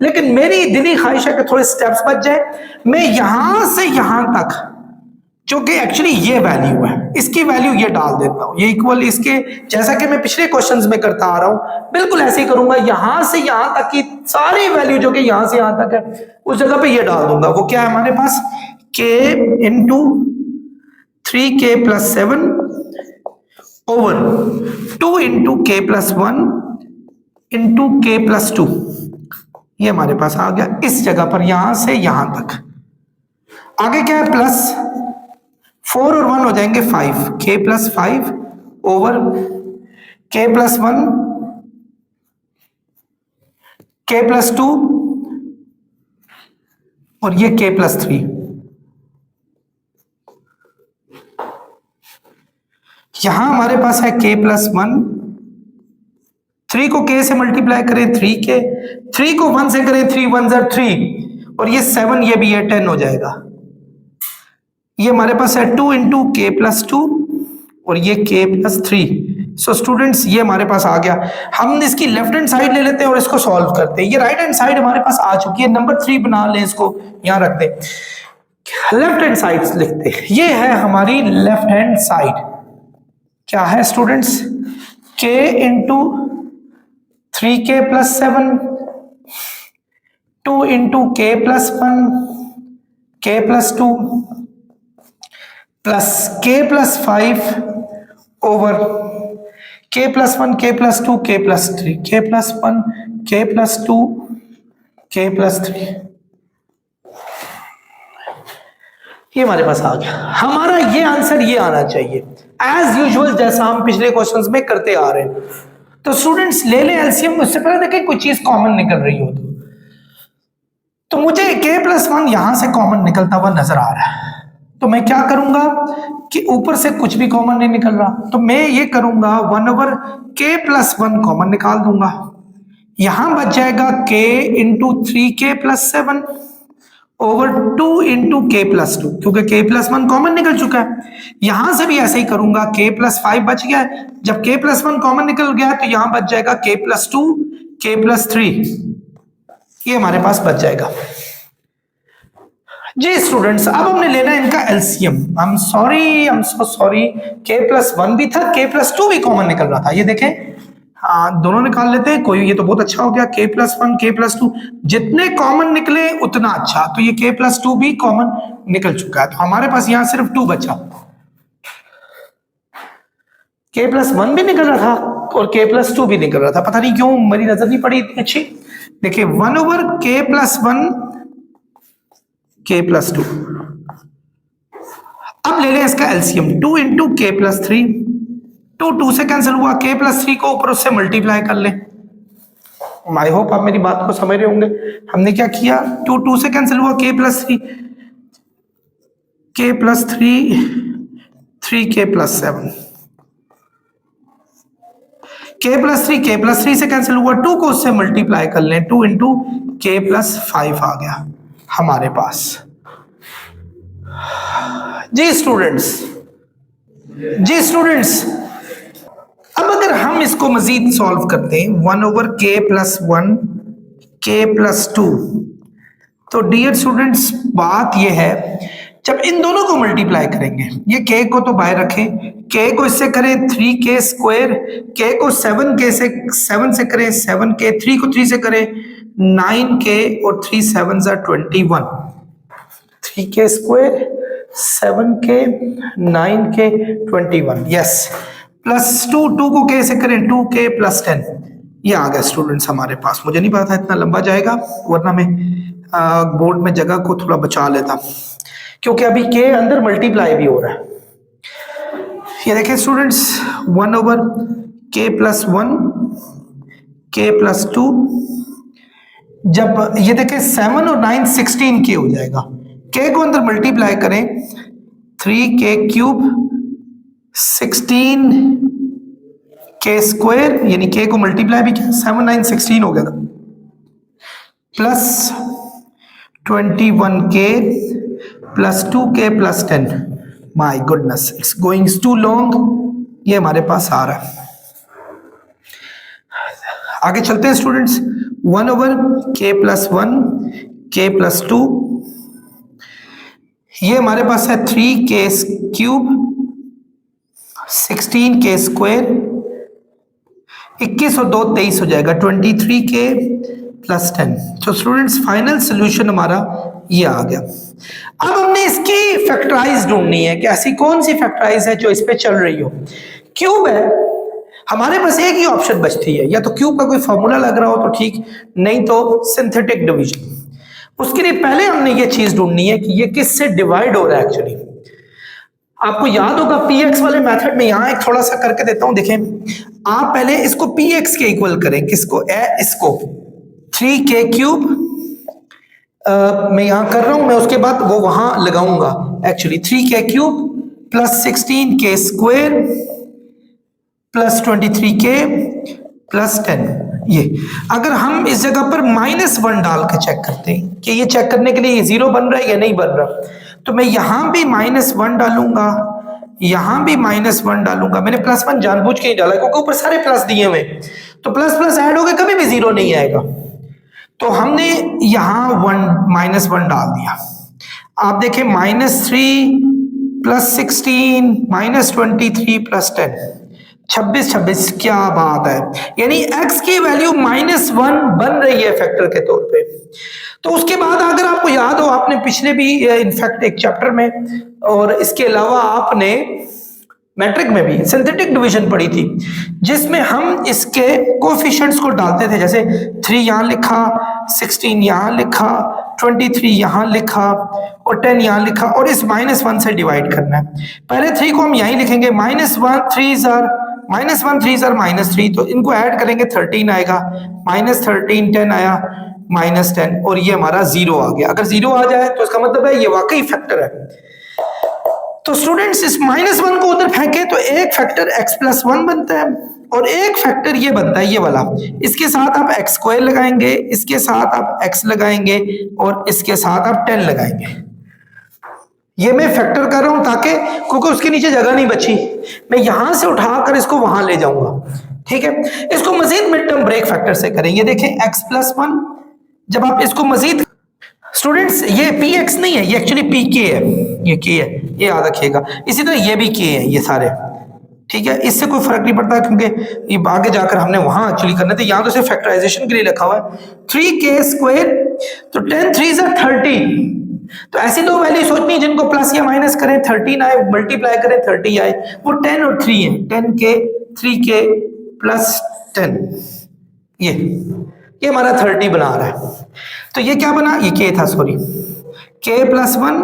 लेकिन मेरी दिली ख्वाहिश है कि थोड़े स्टेप्स बच जाए। मैं यहां से यहां तक, जो कि एक्चुअली ये वैल्यू है, इसकी वैल्यू ये डाल देता हूं, ये इक्वल इसके, जैसा कि मैं पिछले क्वेश्चंस में करता आ रहा हूं, बिल्कुल ऐसे ही करूंगा। यहां से यहां तक की सारी वैल्यू जो कि यहां से यहां तक है, उस जगह पे ये डाल दूंगा। वो क्या है हमारे पास, k into 3k + 7 over 2 into k+1 into k+2, ये हमारे पास आ गया इस जगह पर, यहां से यहां तक। आगे क्या है, +4 और 1 हो जाएंगे 5, k+5 ओवर k+1 k+2 और ये k+3। यहां हमारे पास है k+1, 3 को k से मल्टीप्लाई करें 3k, 3 को 1 से करें 3 1 3, और ये 7, ये भी है 10 हो जाएगा। ये हमारे पास है 2 इंटू k+2 और ये k+3। सो स्टूडेंट्स ये हमारे पास आ गया। हम इसकी लेफ्ट हैंड साइड ले लेते हैं और इसको सॉल्व करते हैं। ये राइट हैंड साइड हमारे पास आ चुकी है, नंबर 3 बना लें, इसको यहां रख दें, लेफ्ट हैंड साइड लिखते हैं। ये है हमारी लेफ्ट हैंड साइड, क्या है students, k into 3k + 7, 2 into k+1 k+2 plus k+5 over k+1 k+2 k+3, k+1 k+2 k+3, ये हमारे पास आ गया। हमारा ये आंसर ये आना चाहिए एज यूजुअल, जैसा हम पिछले क्वेश्चंस में करते आ रहे हैं। तो स्टूडेंट्स ले लें एलसीएम, उससे पहले देखें कोई चीज कॉमन निकल रही हो तो मुझे k+1 यहां से कॉमन निकलता हुआ नजर आ रहा है, तो मैं क्या करूंगा कि ऊपर से कुछ भी कॉमन नहीं निकल रहा, तो मैं ये करूंगा 1/k+1 कॉमन निकाल दूंगा। यहां बच जाएगा k into 3k + 7 over 2 into k+2, क्योंकि k+1 कॉमन निकल चुका है। यहां से भी ऐसे ही करूंगा, k+5 बच गया है, जब k+1 कॉमन निकल गया तो यहां बच जाएगा k+2 k+3, ये हमारे पास बच जाएगा जी। स्टूडेंट्स अब हमने लेना है इनका LCM. I am so sorry, k+1 भी था, k+2 भी कॉमन निकल रहा था, ये देखें, हाँ दोनों निकाल लेते हैं, कोई ये तो बहुत अच्छा हो गया, k+1 k+2 जितने कॉमन निकले उतना अच्छा, तो ये k+2 भी कॉमन निकल चुका है, तो हमारे पास यहां सिर्फ 2 बचा। k+1 भी निकल रहा था और k+2 भी निकल रहा था, पता नहीं क्यों मेरी नजर नहीं पड़ी इतनी अच्छी। देखिए 1/k+1 k+2, अब ले लें इसका एलसीएम, 2 इंटू k+3, 2 से कैंसिल हुआ, k+3 को ऊपर उससे मल्टीप्लाई कर लें। आई होप आप मेरी बात को समझ रहे होंगे। हमने क्या किया, 2 से कैंसिल हुआ, k+3 3k+7, k+3 से कैंसिल हुआ, 2 को उससे मल्टीप्लाई कर लें, 2 इंटू k+5 आ गया हमारे पास। जी स्टूडेंट्स, जी स्टूडेंट्स, अब अगर हम इसको मजीद सॉल्व करते हैं 1/k+1 k+2, तो डियर स्टूडेंट्स बात यह है जब इन दोनों को मल्टीप्लाई करेंगे, ये k को तो बाहर रखें, k को इससे करें 3k², k को 7 से करें 7k, 3 को 3 से करें 9k और 3 7s are 21, 3k², 7k, 9k, 21, yes, +2 को k से करें 2k+10, ये आ गया स्टूडेंट्स हमारे पास। मुझे नहीं पता था इतना लंबा जाएगा, वरना मैं बोर्ड में जगह को थोड़ा बचा लेता, क्योंकि अभी k अंदर मल्टीप्लाई भी हो रहा है। ये देखिए स्टूडेंट्स 1/k+1 k+2, जब ये देखें 7 और 9 16k हो जाएगा, k को अंदर मल्टीप्लाई करें 3k³ 16k² यानी k को मल्टीप्लाई भी किया 7 9 16 हो गया था, plus 21k plus 2k plus 10, my goodness it's going too long, ये हमारे पास आ रहा है। आगे चलते हैं स्टूडेंट्स, 1/k+1 k+2, ये हमारे पास है 3k³ 16k², 21 और 2 23 हो जाएगा 23k प्लस 10। तो स्टूडेंट्स फाइनल सोल्यूशन हमारा ये आ गया। अब हमने इसकी फैक्टराइज ढूंढनी है कि ऐसी कौन सी फैक्टराइज है जो इस पे चल रही हो। क्यूब है, हमारे पास एक ही ऑप्शन बचती है, या तो क्यूब का कोई फॉर्मूला लग रहा हो तो ठीक, नहीं तो सिंथेटिक डिवीजन। उसके लिए पहले हमने ये चीज ढूंढनी है कि ये किससे डिवाइड हो रहा है। एक्चुअली आपको याद होगा px वाले मेथड में, यहां एक थोड़ा सा करके देता हूं, देखें आप पहले इसको px के इक्वल करें, किसको, इसको 3k³ मैं यहां कर रहा हूं, मैं उसके बाद वो वहां लगाऊंगा। Actually 3k³ plus 16k² plus 23k plus 10, ये अगर हम इस जगह पर -1 डाल के चेक करते हैं कि ये चेक करने के लिए ये 0 बन रहा है या नहीं बन रहा, तो मैं यहां भी -1 डालूंगा, यहां भी -1 डालूंगा। मैंने +1 जानबूझ के ही डाला क्योंकि ऊपर सारे प्लस दिए हुए, तो प्लस प्लस ऐड हो गए, कभी भी 0 नहीं आएगा। तो हमने यहां -1 डाल दिया। आप देखें -3 प्लस 16 -23 प्लस 10, 26, क्या बात है, यानी x की वैल्यू -1 बन रही है फैक्टर के तौर पे। तो उसके बाद अगर आपको याद हो, आपने पिछले भी इनफैक्ट एक चैप्टर में और इसके अलावा आपने मैट्रिक में भी सिंथेटिक डिवीजन पढ़ी थी, जिसमें हम इसके कोएफिशिएंट्स को डालते थे। जैसे 3 यहां लिखा, 16 यहां लिखा, 23 यहां लिखा और 10 यहां लिखा, और इस -1 से डिवाइड करना है। पहले 3 को हम यहीं लिखेंगे, -1 3s are -3, तो इनको ऐड करेंगे 13 आएगा, -13 10 आया, -10, और ये हमारा 0 आ गया। अगर 0 आ जाए तो इसका मतलब है ये वाकई फैक्टर है। तो स्टूडेंट्स इस -1 को उधर फेंके तो एक फैक्टर x+1 बनता है और एक फैक्टर ये बनता है, ये वाला। इसके साथ आप x² लगाएंगे, इसके साथ आप x लगाएंगे और इसके साथ आप 10 लगाएंगे। ये मैं फैक्टर कर रहा हूं ताकि, क्योंकि उसके नीचे जगह नहीं बची, मैं यहां से उठाकर इसको वहां ले जाऊंगा। ठीक है, इसको मजीद मिड टर्म ब्रेक फैक्टर से करेंगे। देखें x+1, जब आप इसको मजीद, स्टूडेंट्स ये px नहीं है, ये एक्चुअली pk है, ये k है, ये याद रखिएगा। इसी तरह ये भी k है, ये सारे, ठीक है, इससे कोई फर्क नहीं पड़ता क्योंकि ये आगे जाकर हमने वहां एक्चुअली करने थे। यहां तो सिर्फ फैक्टराइजेशन के लिए लिखा हुआ है 3k², तो 10 3s are 30। तो ऐसी दो वैल्यू सोचनी जिनको प्लस या माइनस करें 13 आए, मल्टीप्लाई करें 30 आए, वो 10 और 3 है, 10k 3k प्लस 10, ये हमारा 30 बना रहा है। तो ये क्या बना, ये k था, सॉरी, k+1,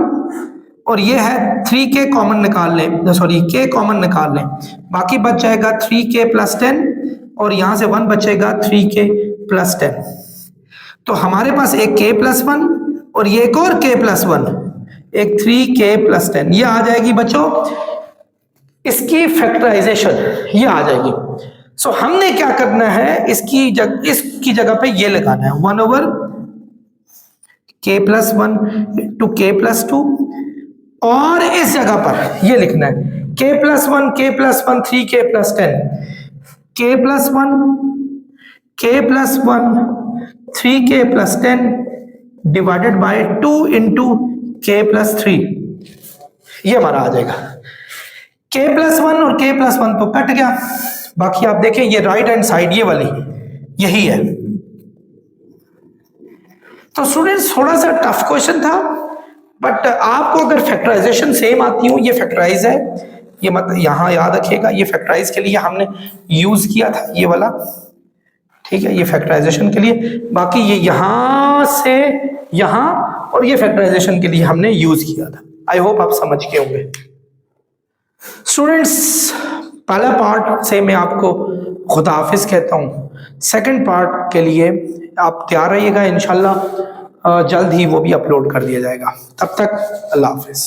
और ये है 3k कॉमन निकाल लें, सॉरी k कॉमन निकाल लें, बाकी बच जाएगा 3k प्लस 10 और यहां से 1 बचेगा 3k प्लस 10। तो हमारे पास एक k+1 और ये एक और k+1, एक 3k प्लस 10, ये आ जाएगी बच्चों इसकी फैक्टराइजेशन, ये आ जाएगी। सो हमने क्या करना है, इसकी जगह पे ये लगाना है 1/k+1 to k+2, और इस जगह पर ये लिखना है k plus 1 k plus 1 3k plus 10 k plus 1 k plus 1 3k plus 10 divided by 2 into k plus 3, ये हमारा आ जाएगा। k प्लस 1 और k प्लस 1 तो कट गया, बाकी आप देखें ये राइट हैंड साइड ये वाली यही है। तो स्टूडेंट्स थोड़ा सा टफ क्वेश्चन था, बट आपको अगर फैक्टराइजेशन सेम आती हो, ये फैक्टराइज है, ये मत यहाँ याद रखिएगा, ये फैक्टराइज के लिए हमने यूज किया था ये वाला, ठीक है, ये फैक्टराइजेशन के लिए, बाकी ये यहां से यहां और ये फैक्टराइजेशन के लिए हमने यूज किया था। आई होप आप समझ के होंगे। स्टूडेंट्स पहला पार्ट से मैं आपको खुदा हाफिज कहता हूँ, सेकंड पार्ट के लिए आप तैयार रहिएगा, इंशाल्लाह जल्द ही वो भी अपलोड कर दिया जाएगा। तब तक अल्लाह हाफिज।